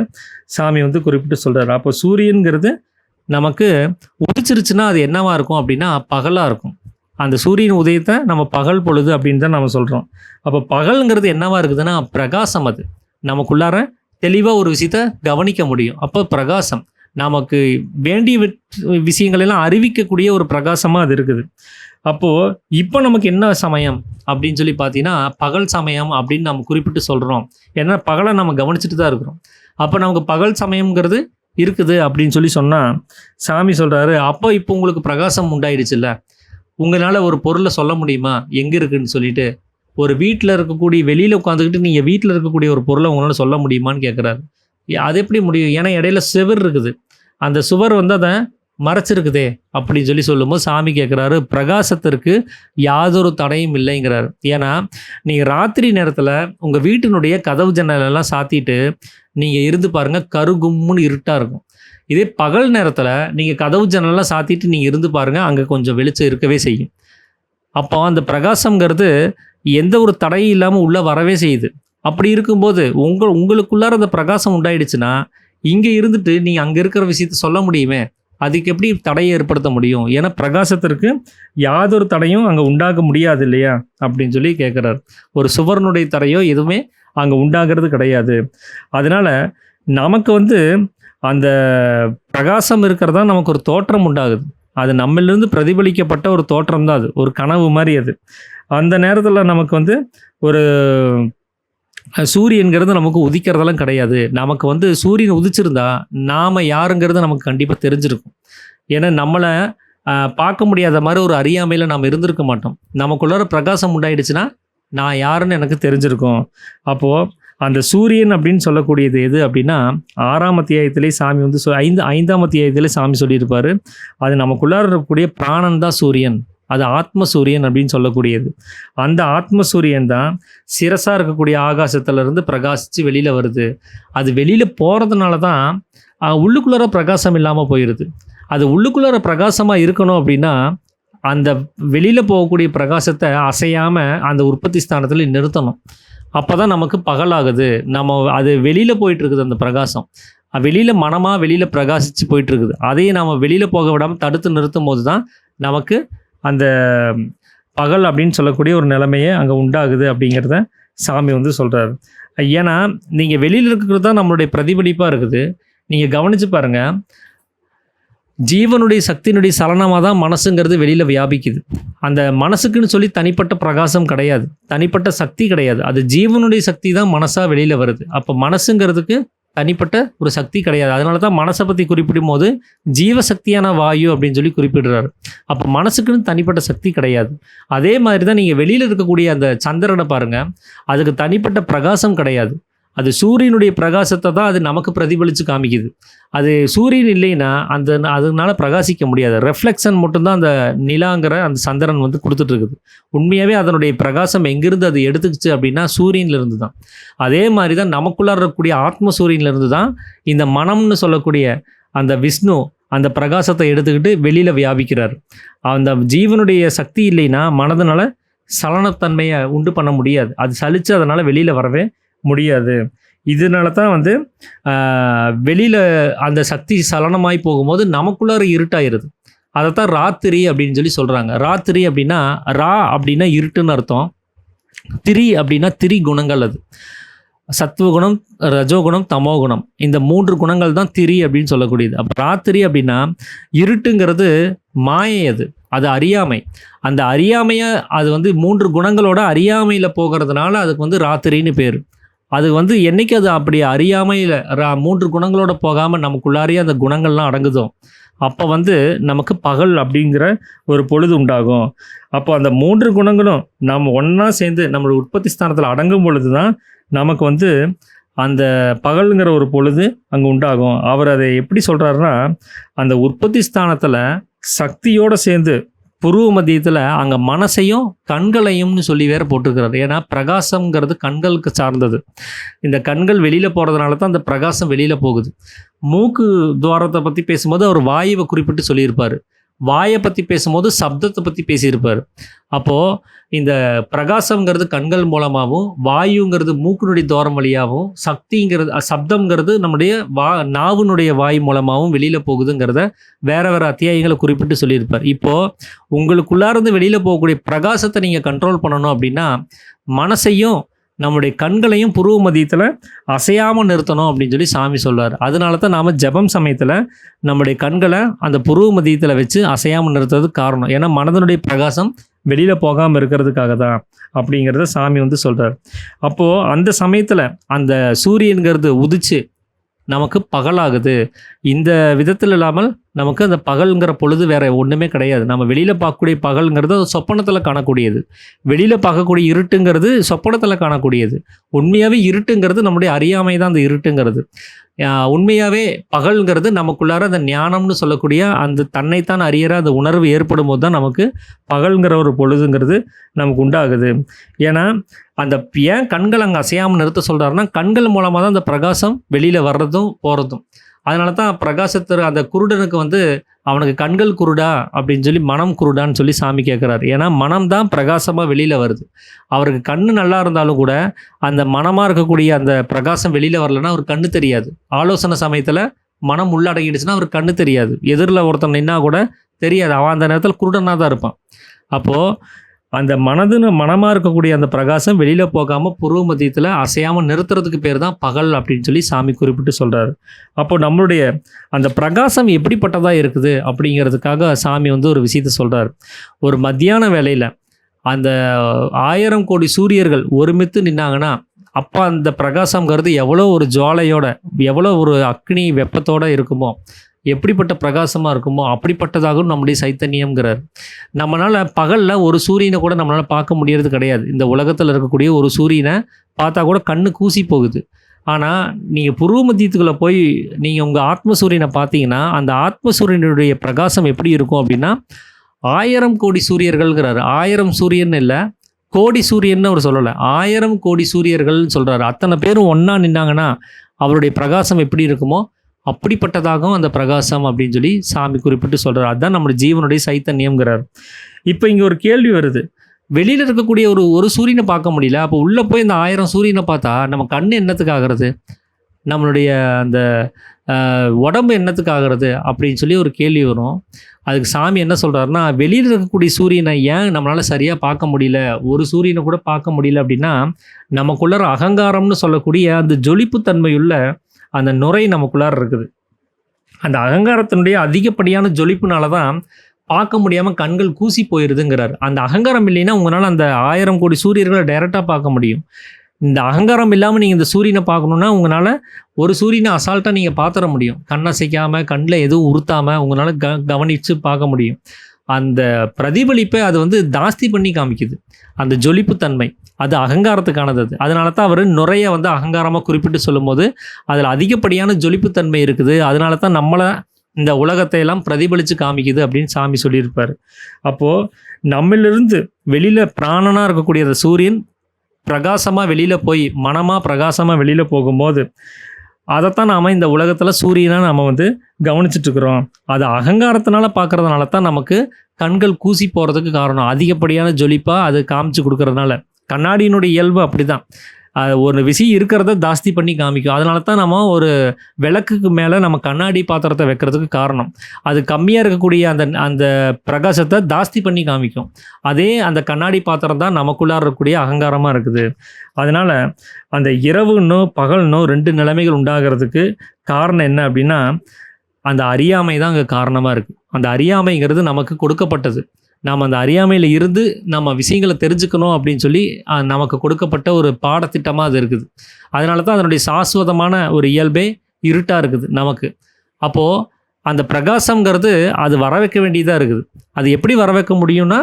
S1: சாமி வந்து குறிப்பிட்டு சொல்கிறார். அப்போ சூரியன்கிறது நமக்கு உதிச்சிருச்சுன்னா அது என்னவாக இருக்கும் அப்படின்னா பகலாக இருக்கும். அந்த சூரியன் உதயத்தை நம்ம பகல் பொழுது அப்படின்னு தான் நம்ம சொல்கிறோம். அப்போ பகல்ங்கிறது என்னவாக இருக்குதுன்னா பிரகாசம். அது நமக்குள்ளார தெளிவாக ஒரு விஷயத்தை கவனிக்க முடியும். அப்போ பிரகாசம் நமக்கு வேண்டிய விஷயங்களெல்லாம் அறிவிக்கக்கூடிய ஒரு பிரகாசமாக அது இருக்குது. அப்போது இப்போ நமக்கு என்ன சமயம் அப்படின்னு சொல்லி பார்த்தீங்கன்னா பகல் சமயம் அப்படின்னு நம்ம குறிப்பிட்டு சொல்கிறோம். ஏன்னா பகலை நம்ம கவனிச்சுட்டு தான் இருக்கிறோம். அப்போ நமக்கு பகல் சமயம்ங்கிறது இருக்குது அப்படின்னு சொல்லி சொன்னால் சாமி சொல்கிறாரு, அப்போ இப்போ உங்களுக்கு பிரகாசம் உண்டாயிடுச்சுல்ல, உங்களால் ஒரு பொருளை சொல்ல முடியுமா எங்கே இருக்குதுன்னு சொல்லிட்டு? ஒரு வீட்டில் இருக்கக்கூடிய வெளியில் உட்காந்துக்கிட்டு நீங்கள் வீட்டில் இருக்கக்கூடிய ஒரு பொருளை உங்களால் சொல்ல முடியுமான்னு கேட்குறாரு. அது எப்படி முடியும்? ஏன்னா இடையில சுவர் இருக்குது, அந்த சுவர் வந்து அதை மறைச்சிருக்குதே அப்படின்னு சொல்லி சொல்லும்போது சாமி கேட்குறாரு, பிரகாசத்திற்கு யாதொரு தடையும் இல்லைங்கிறாரு. ஏன்னா நீங்கள் ராத்திரி நேரத்தில் உங்கள் வீட்டினுடைய கதவு ஜன்னலெல்லாம் சாத்திட்டு நீங்கள் இருந்து பாருங்கள், கருகும்முன்னு இருட்டாக இருக்கும். இதே பகல் நேரத்தில் நீங்கள் கதவு ஜன்னல்லாம் சாத்திட்டு நீங்கள் இருந்து பாருங்கள், அங்கே கொஞ்சம் வெளிச்சம் இருக்கவே செய்யும். அப்போ அந்த பிரகாசங்கிறது எந்த ஒரு தடையும் இல்லாமல் உள்ளே வரவே செய்யுது. அப்படி இருக்கும்போது உங்களுக்குள்ளார அந்த பிரகாசம் உண்டாயிடுச்சுன்னா, இங்கே இருந்துட்டு நீங்கள் அங்கே இருக்கிற விஷயத்த சொல்ல முடியுமே, அதுக்கு எப்படி தடையை ஏற்படுத்த முடியும்? ஏன்னா பிரகாசத்திற்கு யாதொரு தடையும் அங்கே உண்டாக முடியாது இல்லையா அப்படின்னு சொல்லி கேட்குறாரு. ஒரு சுவரனுடைய தடையோ எதுவுமே அங்கே உண்டாகிறது கிடையாது. அதனால நமக்கு அந்த பிரகாசம் இருக்கிறதா நமக்கு ஒரு தோற்றம் உண்டாகுது. அது நம்மளிருந்து பிரதிபலிக்கப்பட்ட ஒரு தோற்றம் தான். அது ஒரு கனவு மாதிரி. அது அந்த நேரத்தில் நமக்கு ஒரு சூரியன்கிறது நமக்கு உதிக்கிறதெல்லாம் கிடையாது. நமக்கு சூரியன் உதிச்சிருந்தா நாம் யாருங்கிறது நமக்கு கண்டிப்பாக தெரிஞ்சிருக்கும். ஏன்னா நம்மளை பார்க்க முடியாத மாதிரி ஒரு அறியாமையில் நாம் இருந்திருக்க மாட்டோம். நமக்குள்ளார பிரகாசம் உண்டாயிடுச்சுன்னா நான் யாருன்னு எனக்கு தெரிஞ்சிருக்கும். அப்போது அந்த சூரியன் அப்படின்னு சொல்லக்கூடியது எது அப்படின்னா, 6ஆம் அத்தியாயத்திலே சாமி 5ஆம் அத்தியாயத்திலே சாமி சொல்லியிருப்பார். அது நமக்குள்ளார இருக்கக்கூடிய பிராணன் தான் சூரியன். அது ஆத்ம சூரியன் அப்படின்னு சொல்லக்கூடியது. அந்த ஆத்ம சூரியன் தான் சிரசாக இருக்கக்கூடிய ஆகாசத்திலிருந்து பிரகாசித்து வெளியில் வருது. அது வெளியில் போகிறதுனால தான் உள்ளுக்குள்ளார பிரகாசம் இல்லாமல் போயிடுது. அது உள்ளுக்குள்ளார பிரகாசமாக இருக்கணும் அப்படின்னா, அந்த வெளியில் போகக்கூடிய பிரகாசத்தை அசையாமல் அந்த உற்பத்தி ஸ்தானத்தில் நிறுத்தணும். அப்போ தான் நமக்கு பகலாகுது. அது வெளியில் போயிட்டுருக்குது. அந்த பிரகாசம் வெளியில் மனமாக வெளியில் பிரகாசித்து போயிட்டுருக்குது. அதையே நம்ம வெளியில் போக விடாமல் தடுத்து நிறுத்தும் போது தான் நமக்கு அந்த பகல் அப்படின்னு சொல்லக்கூடிய ஒரு நிலைமையே அங்கே உண்டாகுது அப்படிங்கிறத சாமி சொல்கிறாரு. ஏன்னா நீங்கள் வெளியில் இருக்கிறது தான் நம்மளுடைய பிரதிபலிப்பாக இருக்குது. நீங்கள் கவனித்து பாருங்கள், ஜீவனுடைய சக்தியினுடைய சலனமாக தான் மனசுங்கிறது வெளியில் வியாபிக்குது. அந்த மனசுக்குன்னு சொல்லி தனிப்பட்ட பிரகாசம் கிடையாது, தனிப்பட்ட சக்தி கிடையாது. அது ஜீவனுடைய சக்தி தான் மனசாக வெளியில் வருது. அப்போ மனசுங்கிறதுக்கு தனிப்பட்ட ஒரு சக்தி கிடையாது. அதனால தான் மனசை பற்றி குறிப்பிடும் போது ஜீவசக்தியான வாயு அப்படின்னு சொல்லி குறிப்பிடுறாரு. அப்போ மனசுக்குன்னு தனிப்பட்ட சக்தி கிடையாது. அதே மாதிரி தான் நீங்கள் வெளியில் இருக்கக்கூடிய அந்த சந்திரனை பாருங்கள், அதுக்கு தனிப்பட்ட பிரகாசம் கிடையாது. அது சூரியனுடைய பிரகாசத்தை தான் அது நமக்கு பிரதிபலித்து காமிக்குது. அது சூரியன் இல்லைன்னா அதனால பிரகாசிக்க முடியாது. ரெஃப்ளெக்ஷன் மட்டும்தான் அந்த நிலாங்கிற அந்த சந்திரன் கொடுத்துட்ருக்குது. உண்மையாகவே அதனுடைய பிரகாசம் எங்கிருந்து அது எடுத்துக்கிச்சு அப்படின்னா சூரியன்லேருந்து தான். அதே மாதிரி தான் நமக்குள்ளார இருக்கக்கூடிய ஆத்ம சூரியன்லேருந்து தான் இந்த மனம்னு சொல்லக்கூடிய அந்த விஷ்ணு அந்த பிரகாசத்தை எடுத்துக்கிட்டு வெளியில் வியாபிக்கிறார். அந்த ஜீவனுடைய சக்தி இல்லைன்னா மனதனால சலனத்தன்மையை உண்டு பண்ண முடியாது. அது சலித்து அதனால் வெளியில் வரவே முடியாது. இதனால தான் வெளியில் அந்த சக்தி சலனமாய் போகும்போது நமக்குள்ளார இருட்டாயிருது. அதைத்தான் ராத்திரி அப்படின்னு சொல்லி சொல்கிறாங்க. ராத்திரி அப்படின்னா அப்படின்னா இருட்டுன்னு அர்த்தம். திரி அப்படின்னா திரி குணங்கள். அது சத்துவகுணம், ரஜோகுணம், தமோகுணம், இந்த 3 குணங்கள் தான் திரி அப்படின்னு சொல்லக்கூடியது. அப்போ ராத்திரி அப்படின்னா இருட்டுங்கிறது மாயை. அது அறியாமை. அந்த அறியாமையை அது 3 குணங்களோட அறியாமையில் போகிறதுனால அதுக்கு ராத்திரின்னு பேர். அது என்னைக்கு அது அப்படி அறியாமையில் 3 குணங்களோட போகாமல் நமக்குள்ளாரியே அந்த குணங்கள்லாம் அடங்குதோ அப்போ நமக்கு பகல் அப்படிங்கிற ஒரு பொழுது உண்டாகும். அப்போ அந்த 3 குணங்களும் நம்ம ஒன்றா சேர்ந்து நம்மளோட உற்பத்தி ஸ்தானத்தில் அடங்கும் பொழுது தான் நமக்கு அந்த பகலுங்கிற ஒரு பொழுது அங்கே உண்டாகும். அவர் அதை எப்படி சொல்கிறாருன்னா, அந்த உற்பத்தி ஸ்தானத்தில் சக்தியோடு சேர்ந்து புருவ மத்தியத்தில் அங்கே மனசையும் கண்களையும்னு சொல்லி வேற போட்டிருக்கிறாரு. ஏன்னா பிரகாசம்ங்கிறது கண்களுக்கு சார்ந்தது. இந்த கண்கள் வெளியில் போகிறதுனால தான் அந்த பிரகாசம் வெளியில் போகுது. மூக்கு துவாரத்தை பற்றி பேசும்போது அவர் வாயுவை குறிப்பிட்டு சொல்லியிருப்பார். வாயை பற்றி பேசும்போது சப்தத்தை பற்றி பேசியிருப்பார். அப்போது இந்த பிரகாசங்கிறது கண்கள் மூலமாகவும், வாயுங்கிறது மூக்கினுடைய துவாரம் வழியாகவும், சப்தங்கிறது நம்முடைய நாவினுடைய வாய் மூலமாகவும் வெளியில் போகுதுங்கிறத வேறு அத்தியாயங்களை குறிப்பிட்டு சொல்லியிருப்பார். இப்போது உங்களுக்குள்ளார்ந்து வெளியில் போகக்கூடிய பிரகாசத்தை நீங்கள் கண்ட்ரோல் பண்ணணும் அப்படின்னா மனசையும் நம்முடைய கண்களையும் புருவ மத்தியத்தில் அசையாமல் நிறுத்தணும் அப்படின்னு சொல்லி சாமி சொல்வார். அதனால தான் நாம் ஜபம் சமயத்தில் நம்முடைய கண்களை அந்த புருவ மத்தியத்தில் வச்சு அசையாமல் நிறுத்துறதுக்கு காரணம். ஏன்னா மனதனுடைய பிரகாசம் வெளியில் போகாமல் இருக்கிறதுக்காக தான் அப்படிங்கிறத சாமி சொல்கிறார். அப்போது அந்த சமயத்தில் அந்த சூரியன்கிறது உதிச்சு நமக்கு பகலாகுது. இந்த விதத்தில் இல்லாமல் நமக்கு அந்த பகல்ங்கிற பொழுது வேறு ஒன்றுமே கிடையாது. நம்ம வெளியில் பார்க்கக்கூடிய பகல்ங்கிறது சொப்பனத்தில் காணக்கூடியது. வெளியில் பார்க்கக்கூடிய இருட்டுங்கிறது சொப்பனத்தில் காணக்கூடியது. உண்மையாகவே இருட்டுங்கிறது நம்முடைய அறியாமை தான். அந்த இருட்டுங்கிறது உண்மையாகவே பகல்ங்கிறது நமக்குள்ளார அந்த ஞானம்னு சொல்லக்கூடிய அந்த தன்னைத்தான் அறியிற அந்த உணர்வு ஏற்படும் போது தான் நமக்கு பகல்ங்கிற ஒரு பொழுதுங்கிறது நமக்கு உண்டாகுது. ஏன்னா அந்த ஏன் கண்கள் அங்கே அசையாமல் நிறுத்த சொல்கிறாருன்னா கண்கள் மூலமாக தான் அந்த பிரகாசம் வெளியில் வர்றதும் போகிறதும். அதனால தான் பிரகாசத்தர் அந்த குருடனுக்கு வந்து அவனுக்கு கண்கள் குருடா அப்படின்னு சொல்லி மனம் குருடான்னு சொல்லி சாமி கேட்குறாரு. ஏன்னா மனம் தான் பிரகாசமாக வெளியில் வருது. அவருக்கு கண்ணு நல்லா இருந்தாலும் கூட அந்த மனமாக இருக்கக்கூடிய அந்த பிரகாசம் வெளியில் வரலன்னா அவருக்கு கண்ணு தெரியாது. ஆலோசனை சமயத்தில் மனம் உள்ளடங்கிடுச்சுன்னா அவருக்கு கண்ணு தெரியாது. எதிரில் ஒருத்தன் நின்னா கூட தெரியாது. அவன் அந்த நேரத்தில் குருடனாக தான் இருப்பான். அப்போது அந்த மனமாக இருக்கக்கூடிய அந்த பிரகாசம் வெளியில் போகாமல் புருவ மத்தியத்தில் அசையாமல் நிறுத்துறதுக்கு பேர் தான் பகல் அப்படின்னு சொல்லி சாமி குறிப்பிட்டு சொல்கிறாரு. அப்போது நம்மளுடைய அந்த பிரகாசம் எப்படிப்பட்டதாக இருக்குது அப்படிங்கிறதுக்காக சாமி வந்து ஒரு விஷயத்தை சொல்கிறார். ஒரு மத்தியான வேளையில் அந்த 1000 கோடி சூரியர்கள் ஒருமித்து நின்னாங்கன்னா அப்போ அந்த பிரகாசங்கிறது எவ்வளோ ஒரு ஜுவாலையோட, எவ்வளோ ஒரு அக்னி வெப்பத்தோடு இருக்குமோ, எப்படிப்பட்ட பிரகாசமாக இருக்குமோ அப்படிப்பட்டதாகவும் நம்முடைய சைத்தன்யம்ங்கிறார். நம்மளால் பகலில் ஒரு சூரியனை கூட நம்மளால் பார்க்க முடியறது கிடையாது. இந்த உலகத்தில் இருக்கக்கூடிய ஒரு சூரியனை பார்த்தா கூட கண்ணு கூசி போகுது. ஆனால் நீங்கள் புருவ மத்தியத்துக்குள்ளே போய் நீங்கள் உங்கள் ஆத்ம சூரியனை பார்த்தீங்கன்னா அந்த ஆத்ம சூரியனுடைய பிரகாசம் எப்படி இருக்கும் அப்படின்னா 1000 கோடி சூரியர்கள்ங்கிறாரு. 1000 சூரியன் இல்லை, கோடி சூரியன்னு அவர் சொல்லலை, 1000 கோடி சூரியர்கள்னு சொல்கிறாரு. அத்தனை பேரும் ஒன்றா நின்னாங்கன்னா அவருடைய பிரகாசம் எப்படி இருக்குமோ அப்படிப்பட்டதாகவும் அந்த பிரகாசம் அப்படின்னு சொல்லி சாமி குறிப்பிட்டு சொல்கிறார். அதுதான் நம்மளுடைய ஜீவனுடைய சைத்தன்யம்ங்கிறார். இப்போ இங்கே ஒரு கேள்வி வருது. வெளியில் இருக்கக்கூடிய ஒரு சூரியனை பார்க்க முடியல, அப்போ உள்ளே போய் இந்த 1000 சூரியனை பார்த்தா நம்ம கண் என்னத்துக்கு ஆகிறது, நம்மளுடைய அந்த உடம்பு என்னத்துக்கு ஆகிறது அப்படின்னு சொல்லி ஒரு கேள்வி வரும். அதுக்கு சாமி என்ன சொல்கிறாருன்னா, வெளியில் இருக்கக்கூடிய சூரியனை ஏன் நம்மளால் சரியாக பார்க்க முடியல, ஒரு சூரியனை கூட பார்க்க முடியல அப்படின்னா நமக்குள்ளார அகங்காரம்னு சொல்லக்கூடிய அந்த ஜொலிப்புத்தன்மையுள்ள அந்த நுரை நமக்குள்ளார இருக்குது. அந்த அகங்காரத்தினுடைய அதிகப்படியான ஜொலிப்புனால தான் பார்க்க முடியாமல் கண்கள் கூசி போயிடுதுங்கிறார். அந்த அகங்காரம் இல்லைன்னா உங்களால் அந்த 1000 கோடி சூரியர்களை டைரெக்டாக பார்க்க முடியும். இந்த அகங்காரம் இல்லாமல் நீங்கள் இந்த சூரியனை பார்க்கணுன்னா உங்களால் ஒரு சூரியனை அசால்ட்டாக நீங்கள் பார்த்துட முடியும். கண்ணசைக்காமல் கண்ணில் எதுவும் உறுத்தாமல் உங்களால் கவனித்து பார்க்க முடியும். அந்த பிரதிபலிப்பை அது வந்து ஜாஸ்தி பண்ணி காமிக்குது. அந்த ஜொலிப்புத்தன்மை அது அகங்காரத்துக்கானது. அதனால தான் அவர் நுரையை வந்து அகங்காரமாக குறிப்பிட்டு சொல்லும்போது அதில் அதிகப்படியான ஜொலிப்புத்தன்மை இருக்குது. அதனால தான் நம்மளை இந்த உலகத்தை எல்லாம் பிரதிபலித்து காமிக்குது அப்படின்னு சாமி சொல்லியிருப்பார். அப்போது நம்மளிருந்து வெளியில் பிராணனாக இருக்கக்கூடிய அந்த சூரியன் பிரகாசமாக வெளியில் போய் மனமாக பிரகாசமாக வெளியில் போகும்போது அதைத்தான் நாம் இந்த உலகத்தில் சூரியனாக நம்ம வந்து கவனிச்சிட்ருக்குறோம். அது அகங்காரத்தினால பார்க்குறதுனால தான் நமக்கு கண்கள் கூசி போகிறதுக்கு காரணம். அதிகப்படியான ஜொலிப்பாக அது காமிச்சு கொடுக்கறதுனால. கண்ணாடியினுடைய இயல்பு அப்படி தான், ஒரு விஷயம் இருக்கிறத ஜாஸ்தி பண்ணி காமிக்கும். அதனால தான் நம்ம ஒரு விளக்குக்கு மேலே நம்ம கண்ணாடி பாத்திரத்தை வைக்கிறதுக்கு காரணம். அது கம்மியாக இருக்கக்கூடிய அந்த பிரகாசத்தை ஜாஸ்தி பண்ணி காமிக்கும். அதே அந்த கண்ணாடி பாத்திரம் தான் நமக்குள்ளார இருக்கக்கூடிய அகங்காரமாக இருக்குது. அதனால் அந்த இரவுன்னோ பகல்னோ 2 நிலைமைகள் உண்டாகிறதுக்கு காரணம் என்ன அப்படின்னா அந்த அறியாமை தான் அங்கே காரணமாக இருக்குது. அந்த அறியாமைங்கிறது நமக்கு கொடுக்கப்பட்டது. நாம் அந்த அறியாமையில் இருந்து நம்ம விஷயங்களை தெரிஞ்சுக்கணும் அப்படின்னு சொல்லி நமக்கு கொடுக்கப்பட்ட ஒரு பாடத்திட்டமாக அது இருக்குது. அதனால தான் அதனுடைய சாஸ்வதமான ஒரு இயல்பே இருட்டாக இருக்குது நமக்கு. அப்போது அந்த பிரகாசங்கிறது அது வர வைக்க வேண்டியதாக இருக்குது. அது எப்படி வர வைக்க முடியும்னா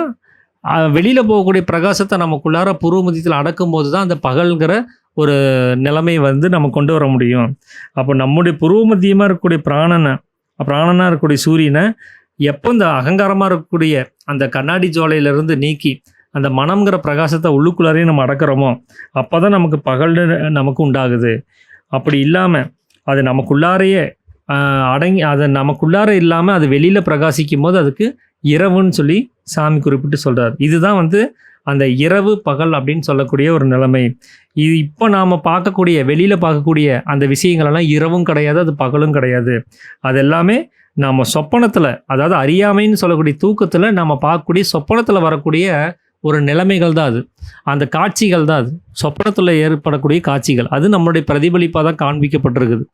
S1: வெளியில் போகக்கூடிய பிரகாசத்தை நமக்குள்ளார புருவ மத்தியத்தில் அடக்கும் போது தான் அந்த பகல்கிற ஒரு நிலைமையை வந்து நம்ம கொண்டு வர முடியும். அப்போ நம்முடைய புருவ மத்தியமாக இருக்கக்கூடிய பிராணனாக இருக்கக்கூடிய சூரியனை எப்போ இந்த அகங்காரமாக இருக்கக்கூடிய அந்த கண்ணாடி ஜுவாலையிலேருந்து நீக்கி அந்த மனம்ங்கிற பிரகாசத்தை உள்ளுக்குள்ளாரையும் நம்ம அடக்கிறோமோ அப்போ தான் நமக்கு பகல் நமக்கு உண்டாகுது. அப்படி இல்லாமல் அது நமக்குள்ளாரையே அதை நமக்குள்ளார இல்லாமல் அது வெளியில் பிரகாசிக்கும் போது அதுக்கு இரவுன்னு சொல்லி சாமி குறிப்பிட்டு சொல்கிறார். இதுதான் வந்து அந்த இரவு பகல் அப்படின்னு சொல்லக்கூடிய ஒரு நிலைமை. இது இப்போ நாம் பார்க்கக்கூடிய வெளியில் பார்க்கக்கூடிய அந்த விஷயங்களெல்லாம் இரவும் கிடையாது, அது பகலும் கிடையாது. அது எல்லாமே நாம் சொப்பனத்தில், அதாவது அறியாமைன்னு சொல்லக்கூடிய தூக்கத்தில் நம்ம பார்க்கக்கூடிய சொப்பனத்தில் வரக்கூடிய ஒரு நிலைமைகள் தான் அது. அந்த காட்சிகள் தான் அது. சொப்பனத்தில் ஏற்படக்கூடிய காட்சிகள் அது நம்மளுடைய பிரதிபலிப்பாக தான் காண்பிக்கப்பட்டிருக்குது.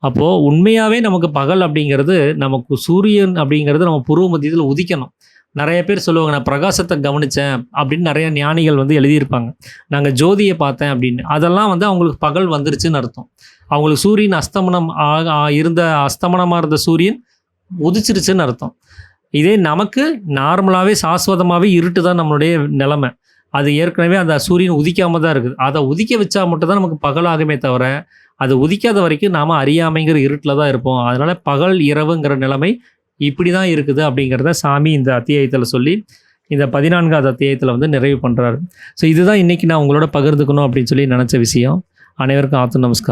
S1: அப்போது உண்மையாகவே நமக்கு பகல் அப்படிங்கிறது, நமக்கு சூரியன் அப்படிங்கிறது நம்ம புருவ மத்தியத்தில் உதிக்கணும். நிறைய பேர் சொல்லுவாங்க, நான் பிரகாசத்தை கவனித்தேன் அப்படின்னு நிறைய ஞானிகள் வந்து எழுதியிருப்பாங்க. நாங்கள் ஜோதியை பார்த்தேன் அப்படின்னு. அதெல்லாம் வந்து அவங்களுக்கு பகல் வந்துருச்சுன்னு அர்த்தம். அவங்களுக்கு சூரியன் அஸ்தமனமாக இருந்த சூரியன் உதிச்சிருச்சுன்னு அர்த்தம். இதே நமக்கு நார்மலாகவே சாஸ்வதமாகவே இருட்டு தான் நம்மளுடைய நிலைமை. அது ஏற்கனவே அந்த சூரியன் உதிக்காமல் தான் இருக்குது. அதை உதிக்க வச்சா மட்டும் தான் நமக்கு பகலாகுமே தவிர அது உதிக்காத வரைக்கும் நாம் அறியாமைங்கிற இருட்டில் தான் இருப்போம். அதனால் பகல் இரவுங்கிற நிலைமை இப்படி தான் இருக்குது அப்படிங்கிறத சாமி இந்த அத்தியாயத்தில் சொல்லி இந்த 14வது அத்தியாயத்தில் வந்து நிறைவு பண்ணுறாரு. ஸோ இதுதான் இன்றைக்கி நான் உங்களோட பகிர்ந்துக்கணும் அப்படின்னு சொல்லி நினச்ச விஷயம். அனைவருக்கும் ஆத்து நமஸ்காரம்.